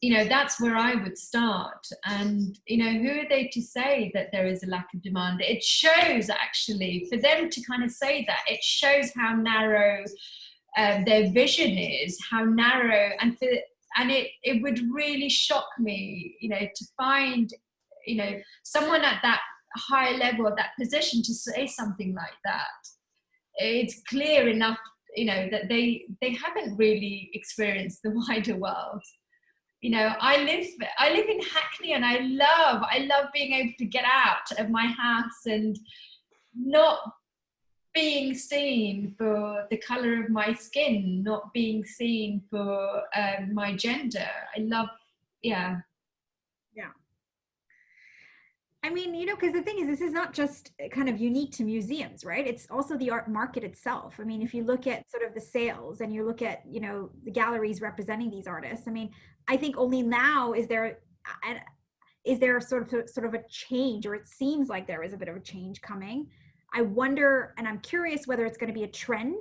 You know, that's where I would start. And, you know, who are they to say that there is a lack of demand? It shows, actually, for them to kind of say that, it shows how narrow their vision is, how narrow, and it would really shock me, you know, to find, you know, someone at that high level, of that position, to say something like that. It's clear enough, you know, that they haven't really experienced the wider world. You know, I live in Hackney, and I love being able to get out of my house and not being seen for the color of my skin, not being seen for my gender. I love, yeah. I mean, you know, because the thing is, this is not just kind of unique to museums, right? It's also the art market itself. I mean, if you look at sort of the sales and you look at, you know, the galleries representing these artists, I mean, I think only now is there sort of a change, or it seems like there is a bit of a change coming. I wonder, and I'm curious whether it's going to be a trend,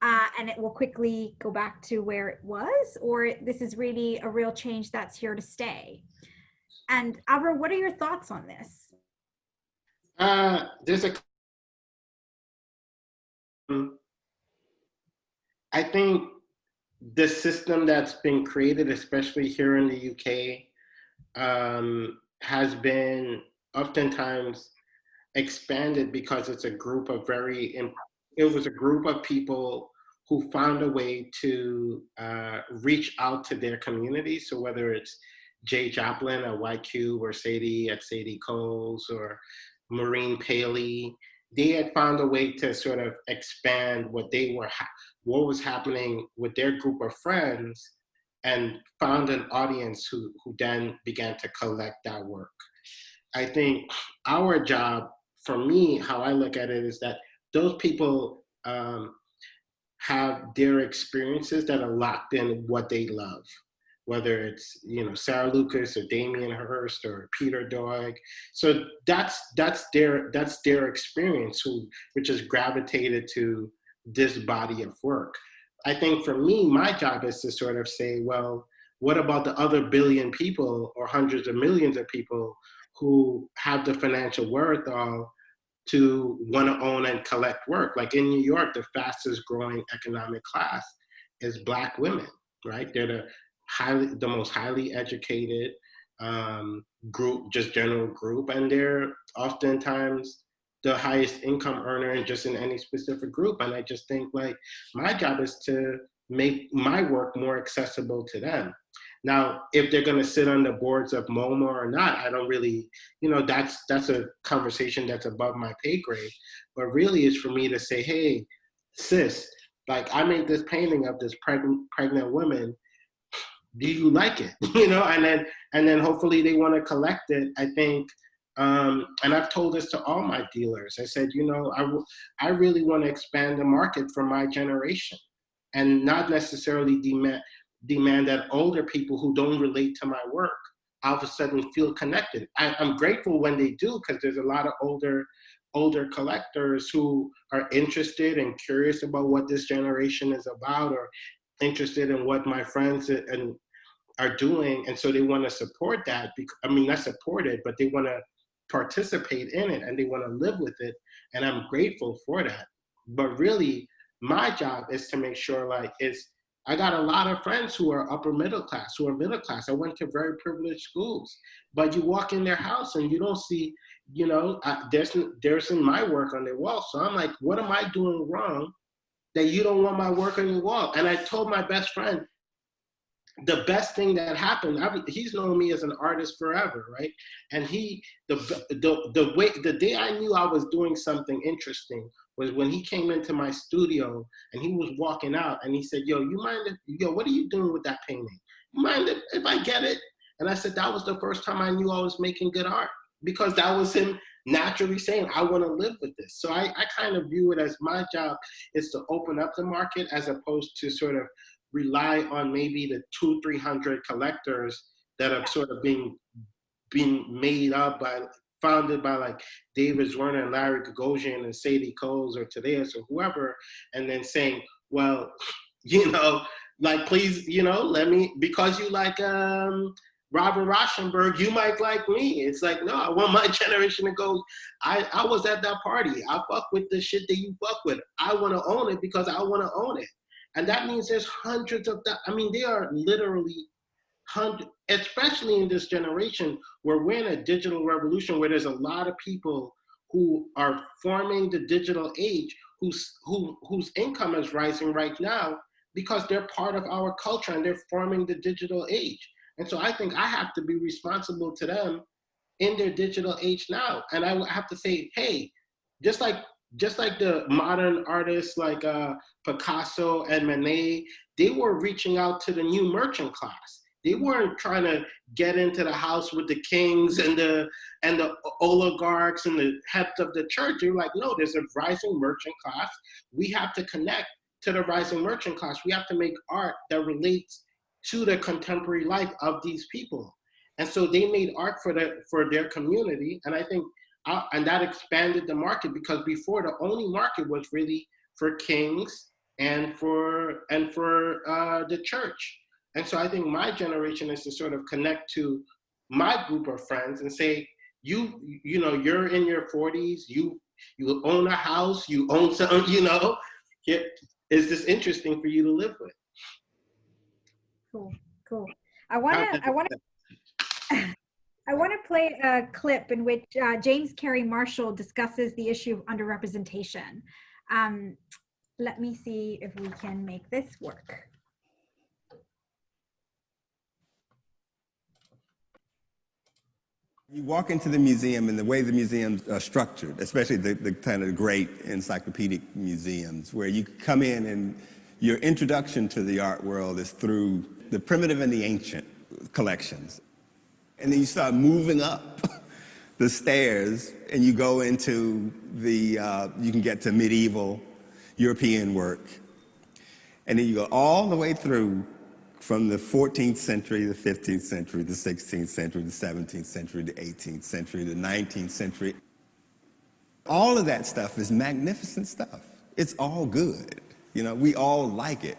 and it will quickly go back to where it was, or this is really a real change that's here to stay. And Alvaro, what are your thoughts on this? There's I think the system that's been created, especially here in the UK, has been oftentimes expanded because it's a group of it was a group of people who found a way to reach out to their community. So whether it's Jay Joplin at YQ, or Sadie at Sadie Coles, or Maureen Paley, they had found a way to sort of expand what was happening with their group of friends, and found an audience who then began to collect that work. I think our job, for me, how I look at it, is that those people have their experiences that are locked in what they love, whether it's, you know, Sarah Lucas or Damien Hirst or Peter Doig. So that's their experience, which has gravitated to this body of work. I think for me, my job is to sort of say, well, what about the other billion people or hundreds of millions of people who have the financial wherewithal to want to own and collect work? Like in New York, the fastest growing economic class is Black women, right? They're the most highly educated group, just general group, and they're oftentimes the highest income earner just in any specific group. And I just think, like, my job is to make my work more accessible to them. Now, if they're going to sit on the boards of MoMA or not, I don't really, you know, that's a conversation that's above my pay grade. But really, it's for me to say, hey, sis, like, I made this painting of this pregnant woman. Do you like it? You know, and then hopefully they want to collect it. I think, and I've told this to all my dealers. I said, you know, I really want to expand the market for my generation, and not necessarily demand that older people who don't relate to my work all of a sudden feel connected. I'm grateful when they do, because there's a lot of older collectors who are interested and curious about what this generation is about, or interested in what my friends are doing, and so they want to support that. I mean, not support it, but they want to participate in it, and they want to live with it, and I'm grateful for that. But really, my job is to make sure, like, I got a lot of friends who are upper middle class, who are middle class. I went to very privileged schools, but you walk in their house and you don't see, you know, there's in my work on their wall. So I'm like, what am I doing wrong that you don't want my work on your wall? And I told my best friend, the best thing that happened, he's known me as an artist forever, right? And the day I knew I was doing something interesting was when he came into my studio and he was walking out and he said, yo, what are you doing with that painting? You mind if I get it? And I said, that was the first time I knew I was making good art, because that was him naturally saying, I want to live with this. So I kind of view it as my job is to open up the market, as opposed to sort of rely on maybe the 200-300 collectors that are sort of being founded by like David Zwirner and Larry Gagosian and Sadie Coles or Thaddeus or whoever, and then saying, well, you know, like, please, you know, let me, because you like Robert Rauschenberg, you might like me. It's like, no, I want my generation to go, I was at that party. I fuck with the shit that you fuck with. I want to own it because I want to own it. And that means there's hundreds of that. I mean, they are literally hundreds, especially in this generation where we're in a digital revolution, where there's a lot of people who are forming the digital age, whose income is rising right now because they're part of our culture and they're forming the digital age. And so I think I have to be responsible to them in their digital age now. And I have to say, hey, just like the modern artists like Picasso and Manet, they were reaching out to the new merchant class. They weren't trying to get into the house with the kings and the oligarchs and the heads of the church. They were like, no, there's a rising merchant class. We have to connect to the rising merchant class. We have to make art that relates to the contemporary life of these people. And so they made art for their community. And I think, and that expanded the market, because before the only market was really for kings and for the church. And so I think my generation is to sort of connect to my group of friends and say, you know, you're in your 40s, you own a house, you own something, you know, is this interesting for you to live with? Cool. I want to play a clip in which James Carey Marshall discusses the issue of underrepresentation. Let me see if we can make this work. You walk into the museum, and the way the museums are structured, especially the kind of great encyclopedic museums, where you come in and your introduction to the art world is through the primitive and the ancient collections. And then you start moving up the stairs, and you go into you can get to medieval European work. And then you go all the way through from the 14th century, the 15th century, the 16th century, the 17th century, the 18th century, the 19th century. All of that stuff is magnificent stuff. It's all good. You know, we all like it.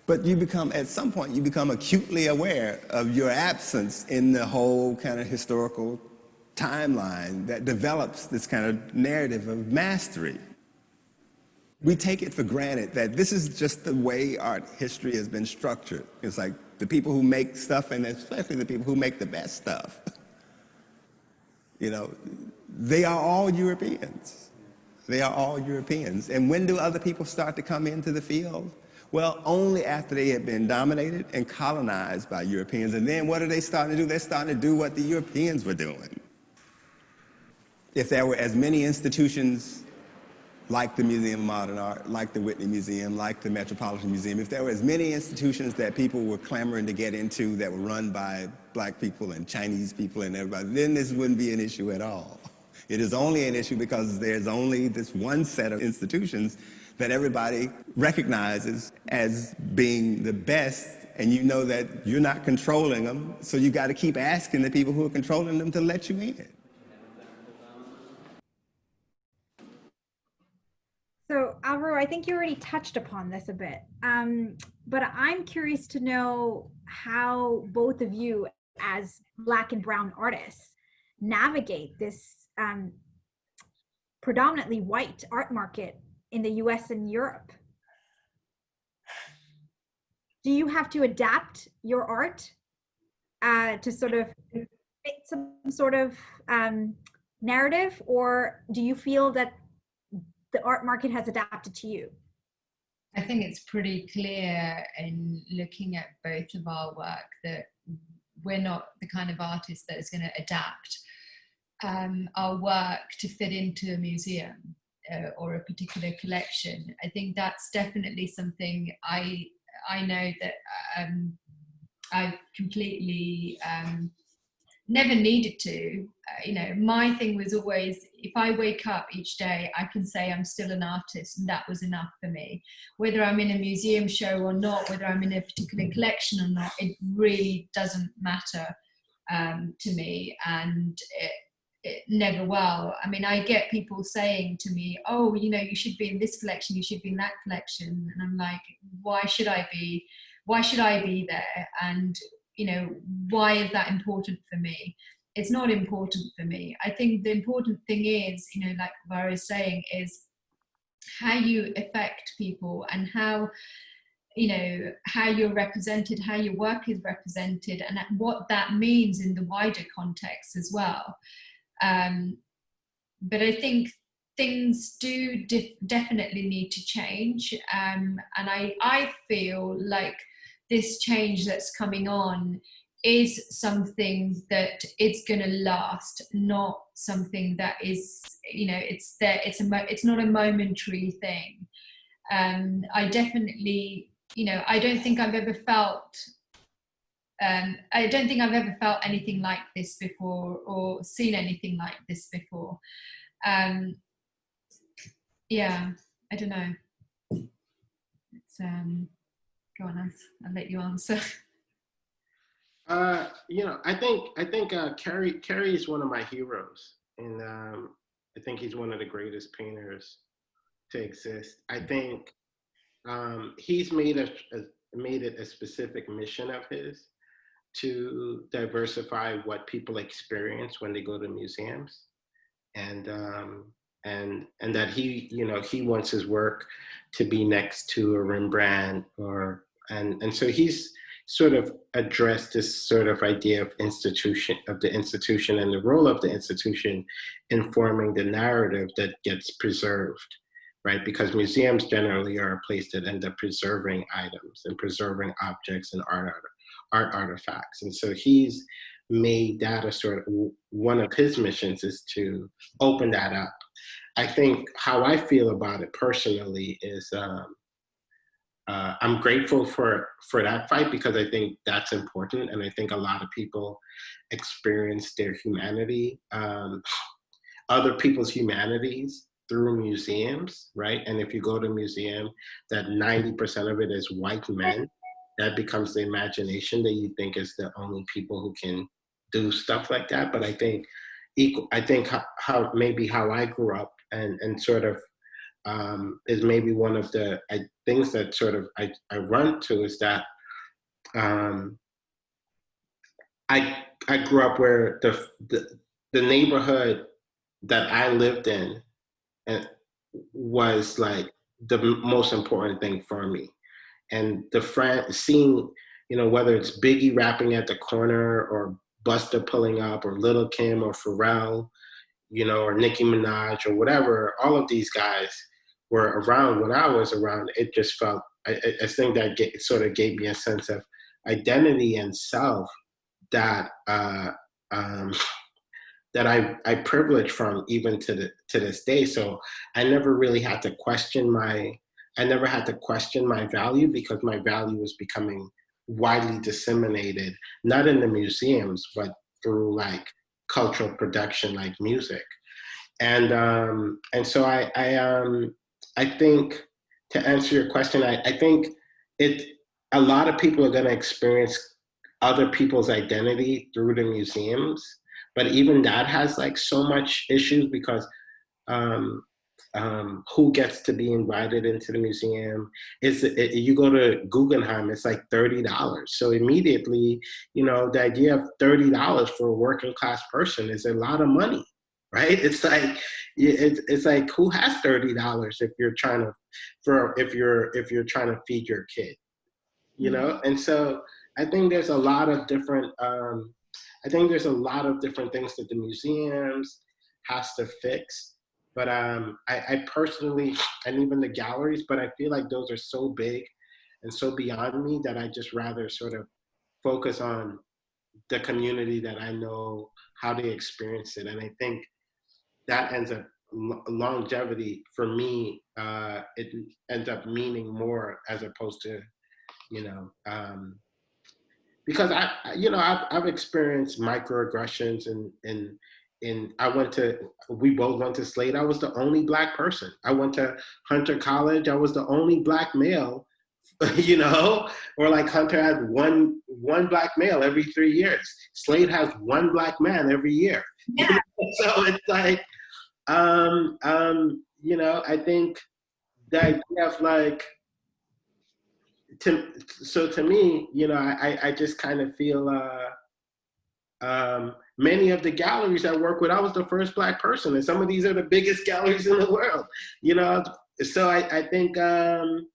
But you become, at some point, you become acutely aware of your absence in the whole kind of historical timeline that develops this kind of narrative of mastery. We take it for granted that this is just the way art history has been structured. It's like the people who make stuff, and especially the people who make the best stuff, you know, they are all Europeans. They are all Europeans. And when do other people start to come into the field? Well, only after they had been dominated and colonized by Europeans. And then what are they starting to do? They're starting to do what the Europeans were doing. If there were as many institutions like the Museum of Modern Art, like the Whitney Museum, like the Metropolitan Museum, if there were as many institutions that people were clamoring to get into that were run by Black people and Chinese people and everybody, then this wouldn't be an issue at all. It is only an issue because there's only this one set of institutions that everybody recognizes as being the best, and you know that you're not controlling them, so you got to keep asking the people who are controlling them to let you in. So Alvaro, I think you already touched upon this a bit, but I'm curious to know how both of you as Black and brown artists navigate this predominantly white art market in the US and Europe. Do you have to adapt your art to sort of fit some sort of narrative, or do you feel that the art market has adapted to you? I think it's pretty clear in looking at both of our work that we're not the kind of artist that is going to adapt our work to fit into a museum or a particular collection. I think that's definitely something I know that I've completely never needed to. You know, my thing was always, if I wake up each day, I can say I'm still an artist, and that was enough for me. Whether I'm in a museum show or not, whether I'm in a particular collection or not, it really doesn't matter to me, and it never will. I mean, I get people saying to me, oh, you know, you should be in this collection, you should be in that collection, and I'm like, why should I be there? And you know, why is that important for me? It's not important for me. I think the important thing is, you know, like Alvaro is saying, is how you affect people and how, you know, how you're represented, how your work is represented, and what that means in the wider context as well. But I think things do definitely need to change. And I feel like this change that's coming on is something that it's going to last, not something that is, you know, it's there. It's not a momentary thing. I definitely, you know, I don't think I've ever felt I don't think I've ever felt anything like this before or seen anything like this before. Yeah, I don't know. It's, go on, I'll let you answer. You know, I think Carrie is one of my heroes, and I think he's one of the greatest painters to exist. I think he's made it a specific mission of his to diversify what people experience when they go to museums, and that he, you know, he wants his work to be next to a Rembrandt, or and so he's sort of addressed this sort of idea of the institution and the role of the institution in forming the narrative that gets preserved, right? Because museums generally are a place that end up preserving items and preserving objects and art artifacts. And so he's made that a sort of one of his missions, is to open that up. I think how I feel about it personally is I'm grateful for that fight, because I think that's important, and I think a lot of people experience their humanity, other people's humanities, through museums, right? And if you go to a museum that 90% of it is white men, that becomes the imagination that you think is the only people who can do stuff like that. But I think how maybe how I grew up, and sort of is maybe one of the things that sort of I run to, is that I grew up where the neighborhood that I lived in was like the most important thing for me. And seeing, you know, whether it's Biggie rapping at the corner, or Busta pulling up, or Lil' Kim, or Pharrell, you know, or Nicki Minaj, or whatever, all of these guys were around when I was around. It just felt, I think that sort of gave me a sense of identity and self that that I privilege from, even to this day. So I never really had to question my value, because my value was becoming widely disseminated, not in the museums, but through like cultural production, like music. And so I think, to answer your question, I think a lot of people are going to experience other people's identity through the museums, but even that has like so much issues, because who gets to be invited into the museum? You go to Guggenheim, it's like $30. So immediately, you know, the idea of $30 for a working class person is a lot of money, right? It's like who has $30 if you're trying to feed your kid, you know? And so I think there's a lot of different things that the museums has to fix. But I personally, and even the galleries, but I feel like those are so big and so beyond me, that I just rather sort of focus on the community that I know, how they experience it. And I think that ends up longevity for me. It ends up meaning more, as opposed to, you know, because I've experienced microaggressions, and we both went to Slade. I was the only Black person. I went to Hunter College. I was the only Black male, you know, or like Hunter had one Black male every 3 years. Slade has one Black man every year. Yeah. So it's like, you know, I think the idea of like, to me, you know, I just kind of feel many of the galleries I work with, I was the first Black person, and some of these are the biggest galleries in the world, you know. So I think I'm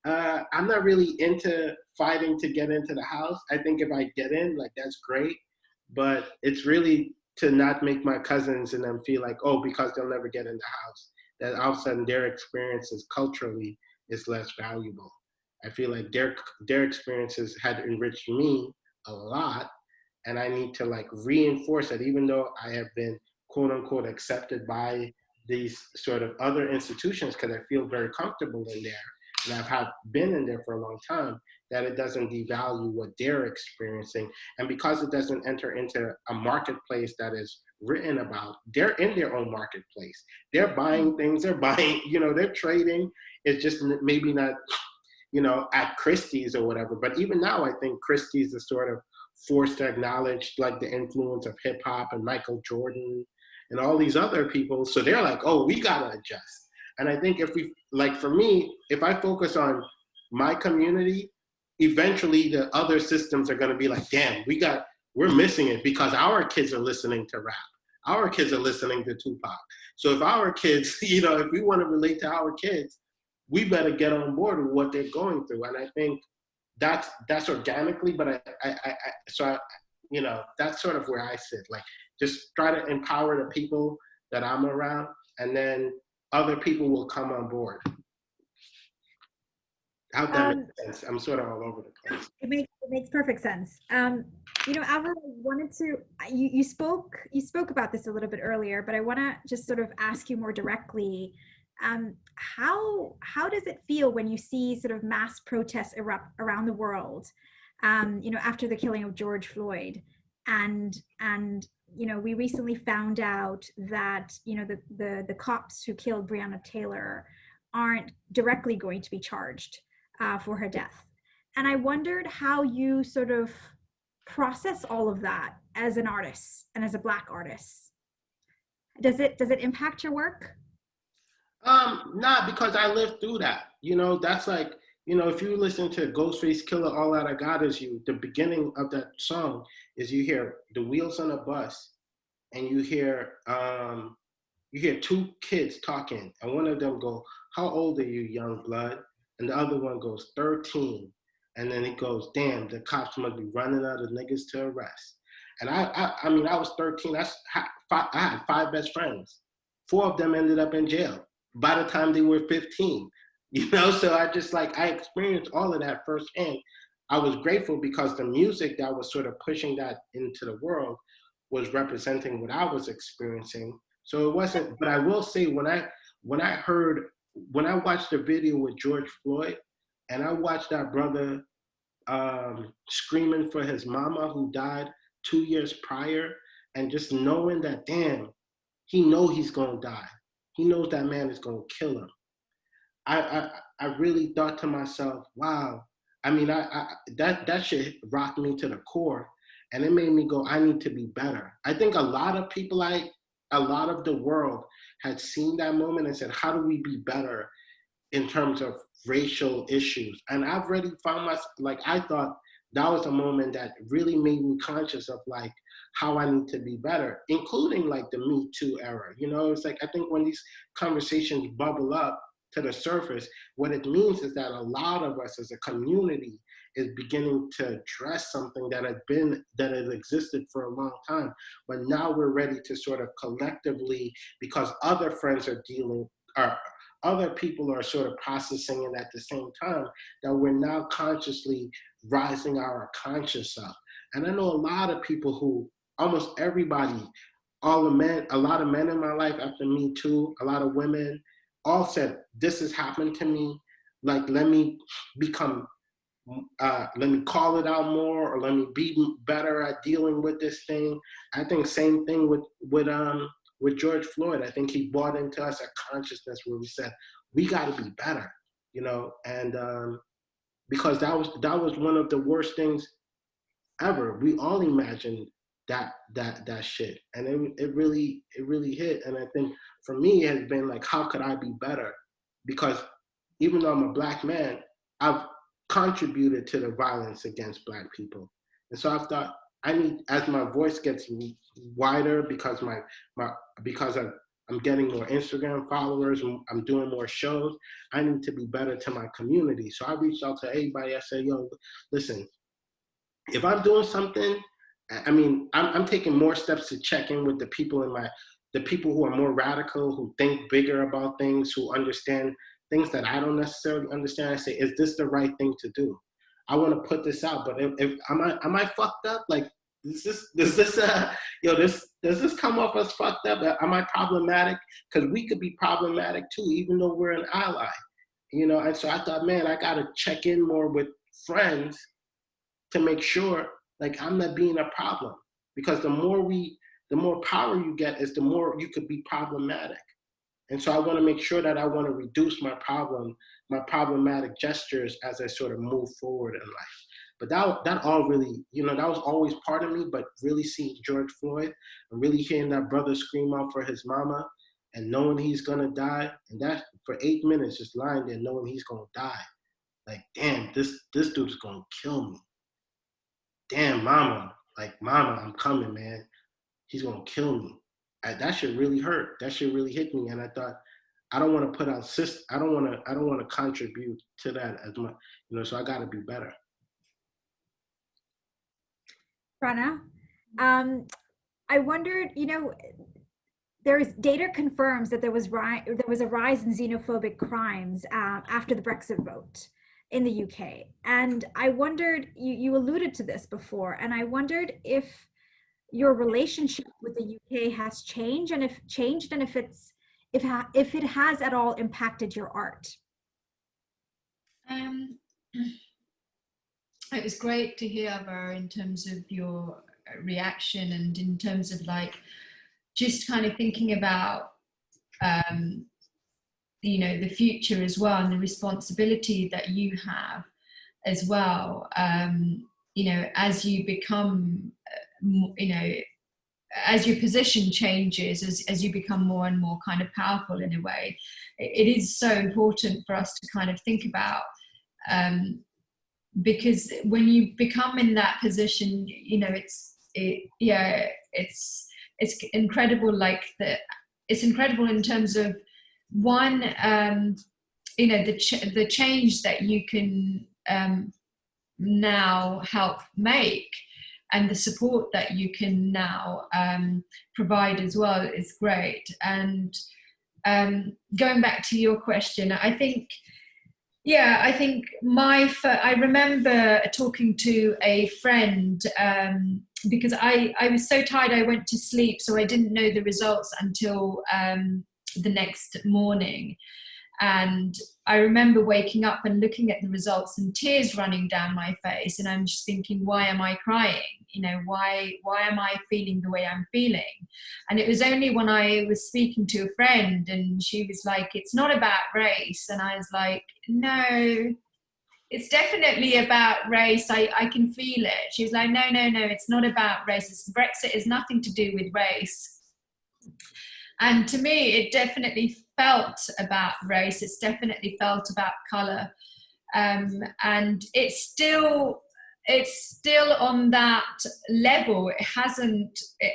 not really into fighting to get into the house. I think if I get in, like, that's great, but it's really to not make my cousins and them feel like, oh, because they'll never get in the house, that all of a sudden their experiences culturally is less valuable. I feel like their experiences had enriched me a lot, and I need to like reinforce that, even though I have been quote unquote accepted by these sort of other institutions, because I feel very comfortable in there that have been in there for a long time, that it doesn't devalue what they're experiencing. And because it doesn't enter into a marketplace that is written about, they're in their own marketplace. They're buying things, they're buying, they're trading. It's just maybe not, at Christie's or whatever. But even now, I think Christie's is sort of forced to acknowledge like the influence of hip hop and Michael Jordan and all these other people. So they're like, oh, we gotta adjust. And I think if we, like for me, if I focus on my community, eventually the other systems are gonna be like, damn, we're missing it because our kids are listening to rap. Our kids are listening to Tupac. So if our kids, if we wanna relate to our kids, we better get on board with what they're going through. And I think that's organically, but that's sort of where I sit. Like, just try to empower the people that I'm around, and then other people will come on board. I hope that makes sense. I'm sort of all over the place. It makes perfect sense. Alvaro, I wanted to, you spoke about this a little bit earlier, but I want to just sort of ask you more directly. How does it feel when you see sort of mass protests erupt around the world, after the killing of George Floyd, and we recently found out that the cops who killed Breonna Taylor aren't directly going to be charged for her death, and I wondered how you sort of process all of that as an artist and as a Black artist. Does it impact your work? Not because I lived through that. That's like, if you listen to Ghostface Killer, All That I Got Is You, the beginning of that song is you hear the wheels on a bus, and you hear two kids talking, and one of them go, "How old are you, young blood?" And the other one goes, 13. And then it goes, "Damn, the cops must be running out of niggas to arrest." And I mean, I was 13. I had 5 best friends. 4 of them ended up in jail by the time they were 15, so I experienced all of that firsthand. I was grateful because the music that was sort of pushing that into the world was representing what I was experiencing. So it wasn't, but I will say when I watched the video with George Floyd, and I watched that brother screaming for his mama who died 2 years prior, and just knowing that, damn, he knows he's gonna die. He knows that man is gonna kill him. I really thought to myself, wow. I mean, that shit rocked me to the core, and it made me go, I need to be better. I think a lot of people, a lot of the world had seen that moment and said, how do we be better in terms of racial issues? And I've already found myself, I thought that was a moment that really made me conscious of how I need to be better, including the Me Too era. It's I think when these conversations bubble up to the surface, what it means is that a lot of us as a community is beginning to address something that has existed for a long time. But now we're ready to sort of collectively, because other friends are other people are sort of processing it at the same time, that we're now consciously rising our conscience up. And I know a lot of people who, almost everybody, a lot of men in my life after Me Too, a lot of women, all said, this has happened to me. Let me call it out more, or let me be better at dealing with this thing. I think same thing with George Floyd. I think he brought into us a consciousness where we said, we got to be better, and because that was one of the worst things ever. We all imagined that shit, and it really hit. And I think for me, it has been how could I be better? Because even though I'm a Black man, I've contributed to the violence against Black people. And so I thought, I need, as my voice gets wider, because I'm getting more Instagram followers, I'm doing more shows, I need to be better to my community. So I reached out to everybody. I said, yo, listen, if I'm doing something, I mean, I'm taking more steps to check in with the people who are more radical, who think bigger about things, who understand things that I don't necessarily understand. I say, is this the right thing to do? I want to put this out, but am I fucked up? Does this come off as fucked up? Am I problematic? Because we could be problematic too, even though we're an ally. you know, and so I thought, man, I got to check in more with friends to make sure like I'm not being a problem, because the more power you get is the more you could be problematic. And so I want to make sure that I want to reduce my problematic gestures as I sort of move forward in life. But that all really, you know, that was always part of me, but really seeing George Floyd and really hearing that brother scream out for his mama and knowing he's gonna die, and that for 8 minutes just lying there knowing he's gonna die. Like, damn, this dude's gonna kill me. Damn, mama, like, mama, I'm coming, man. He's gonna kill me. That shit really hurt. That shit really hit me, and I thought, I don't want to put out I don't want to contribute to that as much, you know. So I got to be better. Rana, I wondered, you know, there's data confirms that there was a rise in xenophobic crimes after the Brexit vote in the UK, and I wondered, you alluded to this before, and I wondered if your relationship with the UK has changed, and if it has at all impacted your art. It was great to hear, Alvaro, in terms of your reaction and in terms of like just kind of thinking about you know, the future as well, and the responsibility that you have as well, you know, as you become you know, as your position changes, as you become more and more kind of powerful in a way, it is so important for us to kind of think about, because when you become in that position, you know, it's incredible, like it's incredible in terms of one, you know, the change that you can now help make, and the support that you can now provide as well is great. And going back to your question, I think I remember talking to a friend, because I was so tired I went to sleep, so I didn't know the results until the next morning. And I remember waking up and looking at the results and tears running down my face, and I'm just thinking, why am I crying? You know, why am I feeling the way I'm feeling? And it was only when I was speaking to a friend and she was like, it's not about race. And I was like, no, it's definitely about race. I can feel it. She was like, no, it's not about race. Brexit has nothing to do with race. And to me, it definitely felt about race. It's definitely felt about colour, and it's still on that level. It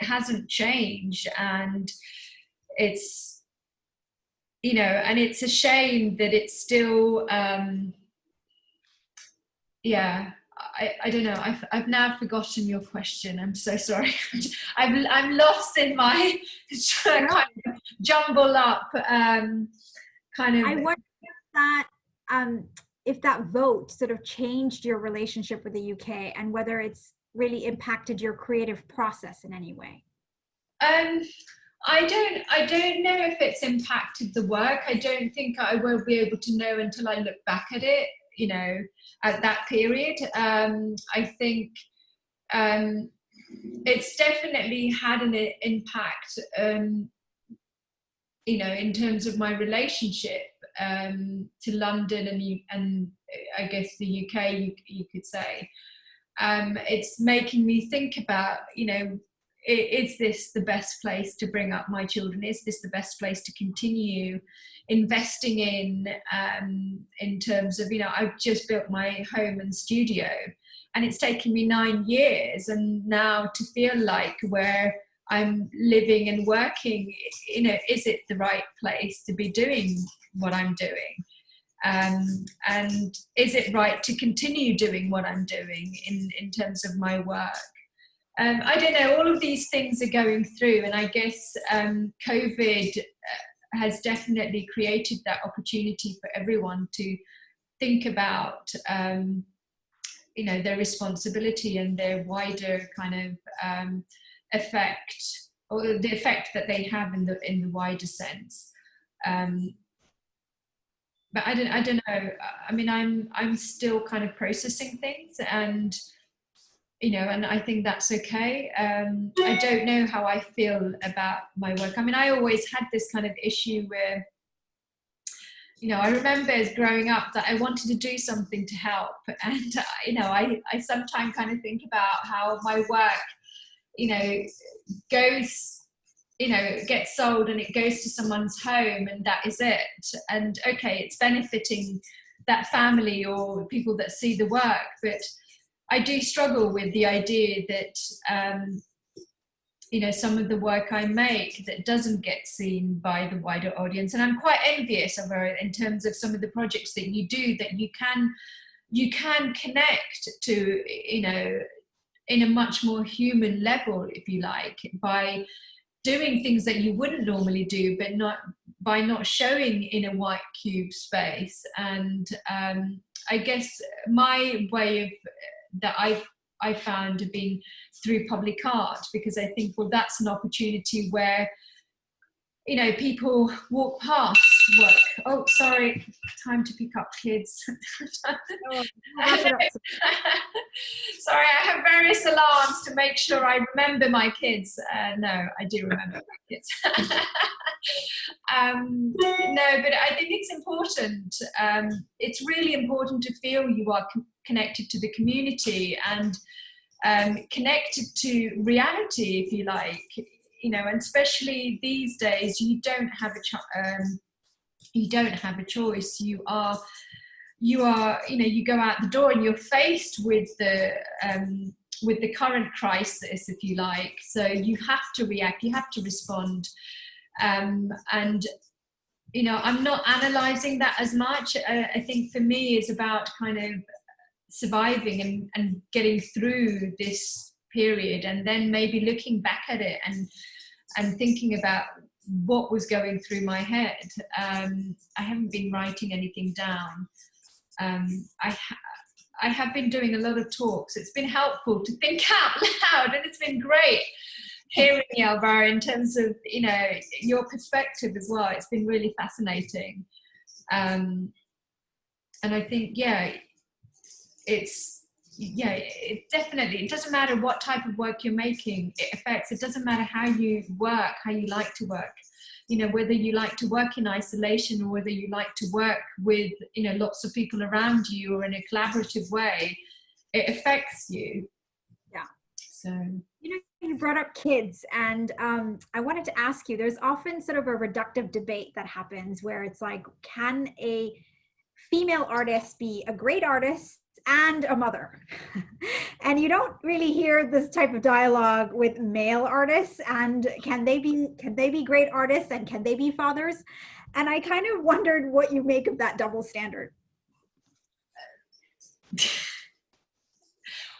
hasn't changed, and it's, you know, and it's a shame that it's still, yeah. I don't know. I've now forgotten your question. I'm so sorry. I'm lost in my kind of jumble up kind of. I wonder if that vote sort of changed your relationship with the UK, and whether it's really impacted your creative process in any way. I don't know if it's impacted the work. I don't think I will be able to know until I look back at it, you know, at that period. I think it's definitely had an impact, you know, in terms of my relationship to London and I guess the UK, you could say. It's making me think about, you know, is this the best place to bring up my children? Is this the best place to continue investing in terms of, you know, I've just built my home and studio, and it's taken me 9 years, and now to feel like where I'm living and working, you know, is it the right place to be doing what I'm doing? And is it right to continue doing what I'm doing in terms of my work? I don't know, all of these things are going through, and I guess COVID has definitely created that opportunity for everyone to think about, you know, their responsibility and their wider kind of effect, or the effect that they have in the wider sense. but I don't know. I mean, I'm still kind of processing things, and you know, and I think that's okay. I don't know how I feel about my work. I mean, I always had this kind of issue where, you know, I remember as growing up that I wanted to do something to help, and you know, I sometimes kind of think about how my work, you know, goes, you know, gets sold and it goes to someone's home and that is it. And okay, it's benefiting that family or people that see the work, but I do struggle with the idea that, you know, some of the work I make that doesn't get seen by the wider audience. And I'm quite envious of her in terms of some of the projects that you do, that you can connect to, you know, in a much more human level, if you like, by doing things that you wouldn't normally do, but by not showing in a white cube space. And I guess my way of that I found have been through public art, because I think, well, that's an opportunity where, you know, people walk past work. Oh, sorry, time to pick up kids. Sorry, I have various alarms to make sure I remember my kids. No, I do remember my kids. No, but I think it's important. It's really important to feel you are connected to the community and connected to reality, if you like. You know, and especially these days, you don't have a choice. You are, you know, you go out the door and you're faced with the current crisis, if you like. So you have to react, you have to respond. And, you know, I'm not analysing that as much. I think for me it's about kind of surviving and getting through this period, and then maybe looking back at it and thinking about what was going through my head. I haven't been writing anything down. I have been doing a lot of talks. It's been helpful to think out loud, and it's been great hearing you, Alvaro, in terms of, you know, your perspective as well. It's been really fascinating. And I think, yeah, it definitely, it doesn't matter what type of work you're making, it affects. It doesn't matter how you work, how you like to work, you know, whether you like to work in isolation or whether you like to work with, you know, lots of people around you or in a collaborative way, it affects you. Yeah. So, you know, you brought up kids, and I wanted to ask you, there's often sort of a reductive debate that happens where it's like, can a female artist be a great artist and a mother? And you don't really hear this type of dialogue with male artists, and can they be great artists and can they be fathers? And I kind of wondered what you make of that double standard.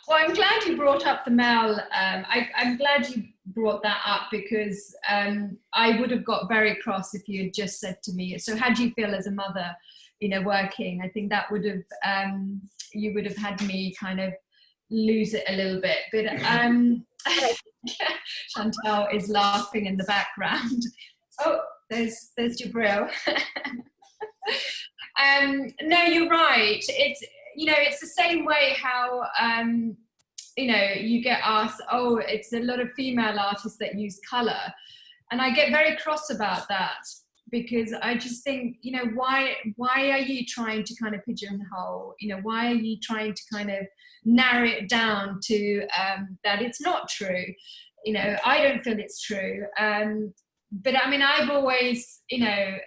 Well, I'm glad you brought up the male. I'm glad you brought that up, because I would have got very cross if you had just said to me, so how do you feel as a mother, you know, working? I think that would have, you would have had me kind of lose it a little bit. But Chantal is laughing in the background. Oh, there's Jabril. No, you're right. It's, you know, it's the same way how, you know, you get asked, oh, it's a lot of female artists that use colour. And I get very cross about that, because I just think, you know, why are you trying to kind of pigeonhole, you know, why are you trying to kind of narrow it down to that it's not true? You know, I don't feel it's true. But I mean, I've always, you know,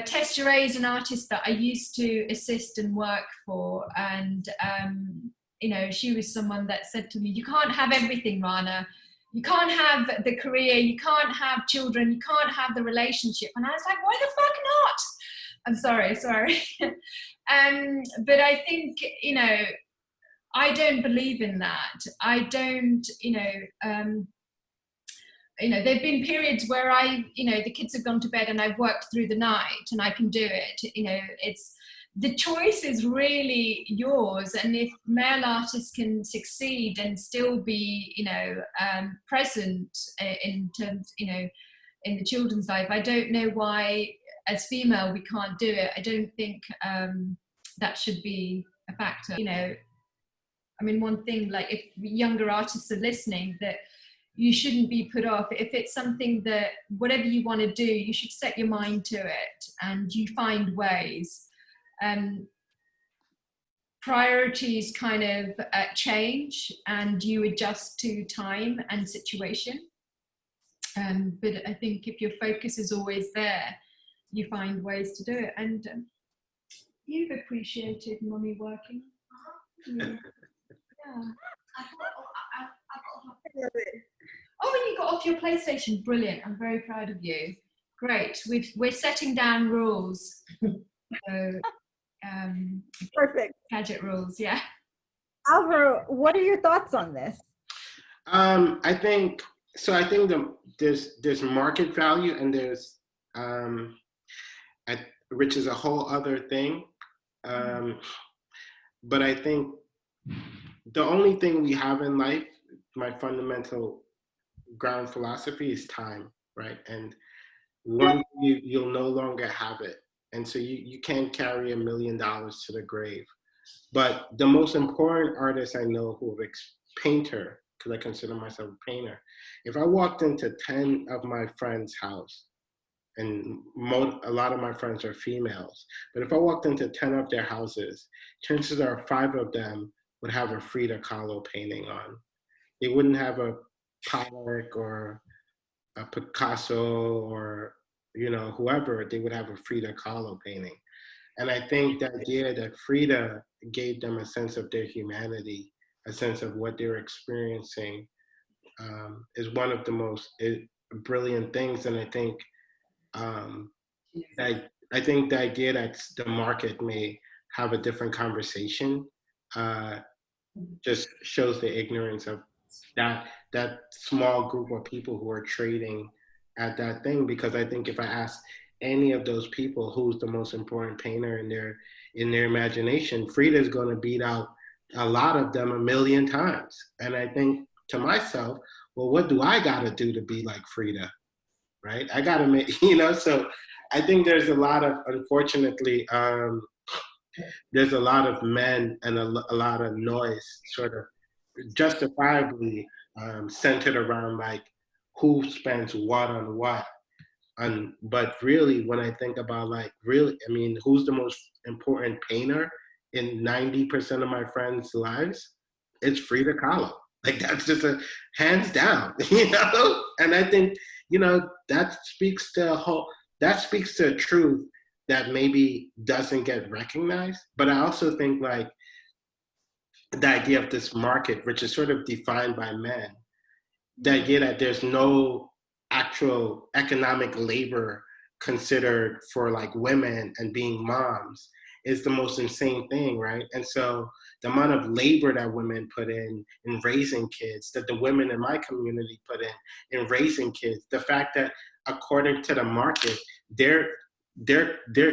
Tess Duray is an artist that I used to assist and work for, and you know, she was someone that said to me, you can't have everything, Rana. You can't have the career, you can't have children, you can't have the relationship. And I was like, why the fuck not? I'm sorry. But I think, you know, I don't believe in that. I don't, you know, there've been periods where you know, the kids have gone to bed and I've worked through the night and I can do it. You know, it's, the choice is really yours. And if male artists can succeed and still be, you know, present in terms, you know, in the children's life, I don't know why, as female we can't do it, I don't think that should be a factor. You know, I mean, one thing, like if younger artists are listening, that you shouldn't be put off. If it's something that, whatever you want to do, you should set your mind to it and you find ways. Priorities kind of change and you adjust to time and situation. But I think if your focus is always there, you find ways to do it. And you've appreciated mommy working. Yeah. Oh, and you got off your PlayStation. Brilliant. I'm very proud of you. Great. We're setting down rules. So, perfect. Gadget rules, yeah. Alvaro, what are your thoughts on this? I think there's market value and there's which is a whole other thing. But I think the only thing we have in life, my fundamental ground philosophy, is time, right? And one, you'll no longer have it. And so you can't carry $1 million to the grave. But the most important artist I know painter, because I consider myself a painter, if I walked into 10 of my friends' house, and a lot of my friends are females, but if I walked into 10 of their houses, chances are 5 of them would have a Frida Kahlo painting on. They wouldn't have a Pollock or a Picasso or, you know, whoever. They would have a Frida Kahlo painting. And I think the idea that Frida gave them a sense of their humanity, a sense of what they're experiencing, is one of the most brilliant things. And I think I think the idea that the market may have a different conversation just shows the ignorance of that small group of people who are trading at that thing. Because I think if I ask any of those people who's the most important painter in their imagination, Frida is going to beat out a lot of them 1,000,000 times. And I think to myself, well, what do I got to do to be like Frida, right? I got to make, you know. So I think there's a lot of, unfortunately, there's a lot of men and a lot of noise sort of justifiably centered around like who spends what on what. But really, when I think about like really, I mean, who's the most important painter in 90% of my friends' lives? It's Frida Kahlo. Like that's just a hands down, you know. And I think, you know, that speaks to a truth that maybe doesn't get recognized. But I also think like the idea of this market, which is sort of defined by men, the idea that there's no actual economic labor considered for like women and being moms is the most insane thing, right? And so the amount of labor that women put in raising kids, that the women in my community put in raising kids, the fact that according to the market, their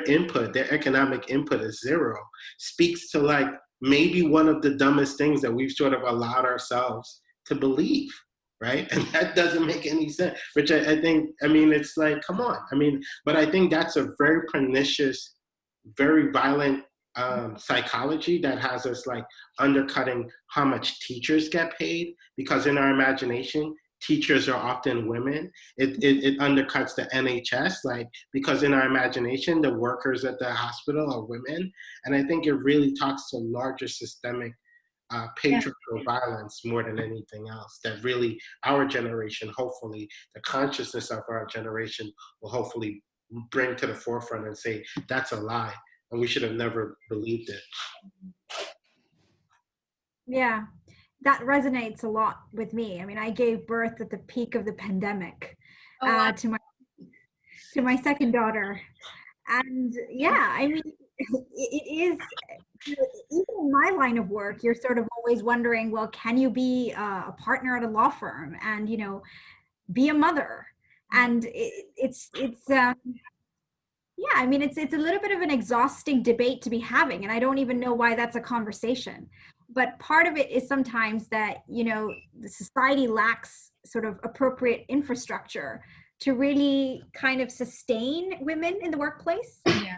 input, their economic input is zero, speaks to like maybe one of the dumbest things that we've sort of allowed ourselves to believe, right? And that doesn't make any sense, which I think, I mean, it's like, come on. I mean, but I think that's a very pernicious, very violent psychology that has us like undercutting how much teachers get paid, because in our imagination, teachers are often women. It undercuts the NHS, like, because in our imagination, the workers at the hospital are women. And I think it really talks to larger systemic patriarchal violence more than anything else, that really our generation, hopefully the consciousness of our generation will hopefully bring to the forefront and say, that's a lie. And we should have never believed it. Yeah, that resonates a lot with me. I mean, I gave birth at the peak of the pandemic to my second daughter. And yeah, I mean, it is, even in my line of work, you're sort of always wondering, well, can you be a partner at a law firm and, you know, be a mother? And yeah, I mean, it's a little bit of an exhausting debate to be having, and I don't even know why that's a conversation. But part of it is sometimes that, you know, the society lacks sort of appropriate infrastructure to really kind of sustain women in the workplace. Yeah.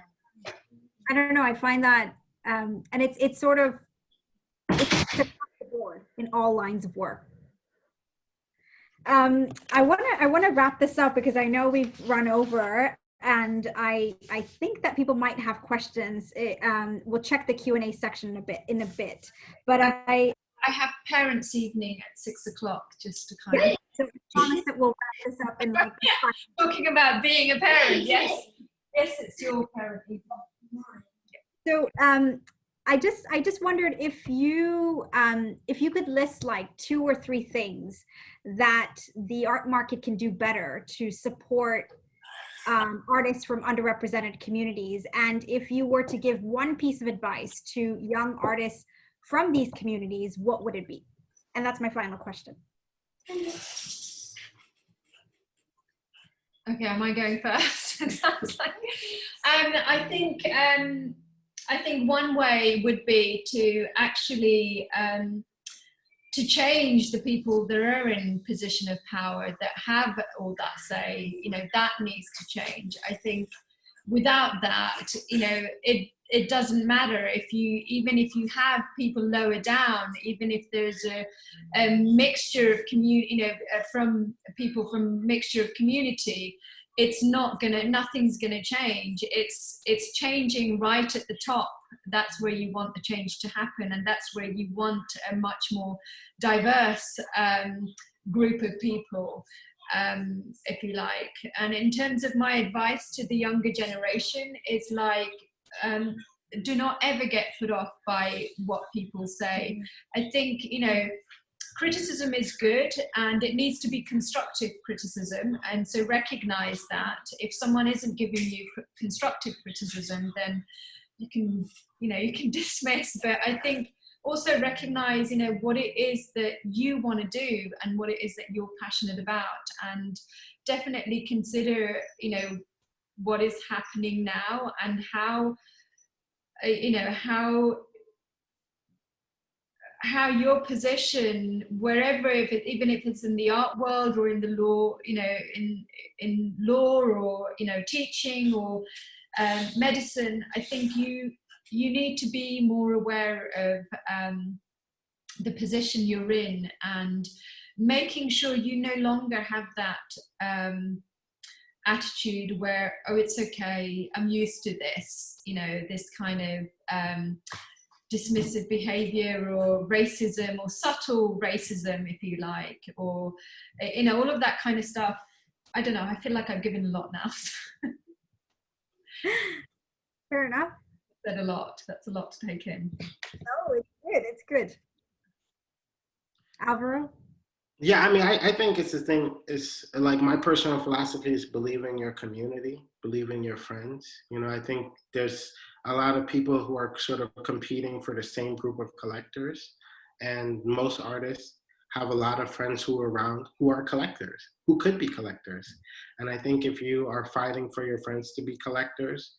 I don't know. I find that, and it's sort of, it's across the board in all lines of work. I want to wrap this up because I know we've run over, and I think that people might have questions. We'll check the Q&A section in a bit, but I have parents' evening at 6 o'clock, just to kind of. So I promise that we'll wrap this up in like. Talking about being a parent, yes, it's your parent evening. So I just wondered if you could list like 2 or 3 things that the art market can do better to support artists from underrepresented communities, and if you were to give one piece of advice to young artists from these communities, what would it be? And that's my final question. Okay, am I going first? It sounds like. I think one way would be to actually to change the people that are in position of power, that have all that say. You know, that needs to change. I think without that, you know, it doesn't matter even if you have people lower down, even if there's a mixture of community, you know, from people from mixture of community, nothing's gonna change. It's changing right at the top. That's where you want the change to happen, and that's where you want a much more diverse group of people, if you like. And in terms of my advice to the younger generation, is like, do not ever get put off by what people say. I think, you know, criticism is good, and it needs to be constructive criticism. And so recognize that if someone isn't giving you constructive criticism, then you can dismiss. But I think also recognize, you know, what it is that you want to do and what it is that you're passionate about, and definitely consider, you know, what is happening now and how, you know, how your position, wherever, even if it's in the art world or in the law, you know, in law, or, you know, teaching or medicine, I think you need to be more aware of the position you're in, and making sure you no longer have that attitude where, oh, it's okay, I'm used to this, you know, this kind of dismissive behavior or racism or subtle racism, if you like, or, you know, all of that kind of stuff. I don't know, I feel like I've given a lot now. Fair enough. Said a lot. That's a lot to take in. Oh, it's good. It's good. Alvaro? Yeah, I mean, I think it's the thing. It's like my personal philosophy is believe in your community, believe in your friends. You know, I think there's a lot of people who are sort of competing for the same group of collectors, and most artists have a lot of friends who are around who are collectors, who could be collectors. And I think if you are fighting for your friends to be collectors,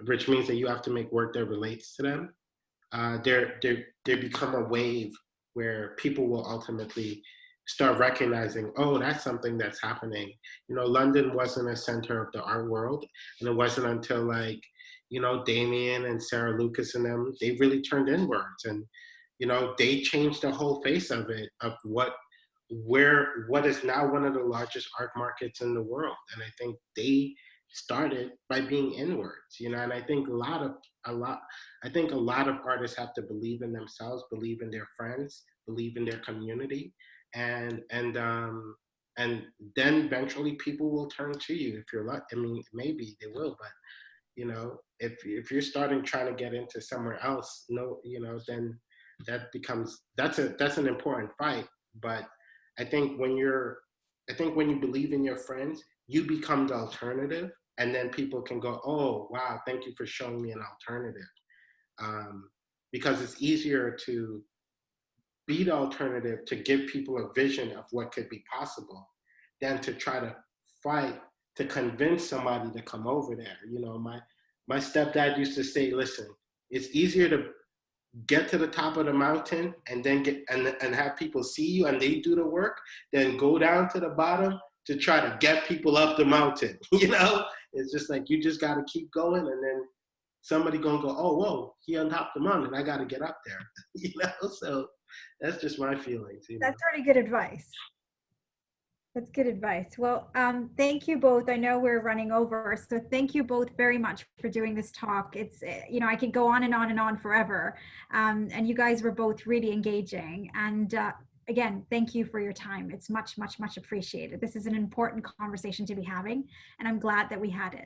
which means that you have to make work that relates to them, they become a wave where people will ultimately start recognizing, oh, that's something that's happening. You know, London wasn't a center of the art world, and it wasn't until, like, you know, Damien and Sarah Lucas and them, they really turned inwards, and, you know, they changed the whole face of it, of what is now one of the largest art markets in the world. And I think they started by being inwards, you know. And I think a lot of artists have to believe in themselves, believe in their friends, believe in their community, and then eventually people will turn to you if you're lucky. I mean, maybe they will, but, you know, if you're starting trying to get into somewhere else, no, you know, then that's an important fight. But I think when you believe in your friends, you become the alternative, and then people can go, oh, wow, thank you for showing me an alternative. Because it's easier to be the alternative, to give people a vision of what could be possible, than to try to fight to convince somebody to come over there. You know, my stepdad used to say, listen, it's easier to get to the top of the mountain and then and have people see you and they do the work, than go down to the bottom to try to get people up the mountain. You know, it's just like, you just got to keep going, and then somebody gonna go, oh, whoa, he unhopped the mountain, I got to get up there. You know, so that's just my feelings. You know? That's really good advice. That's good advice. Well, thank you both. I know we're running over, so thank you both very much for doing this talk. It's, you know, I could go on and on and on forever. And you guys were both really engaging. And again, thank you for your time. It's much, much, much appreciated. This is an important conversation to be having, and I'm glad that we had it.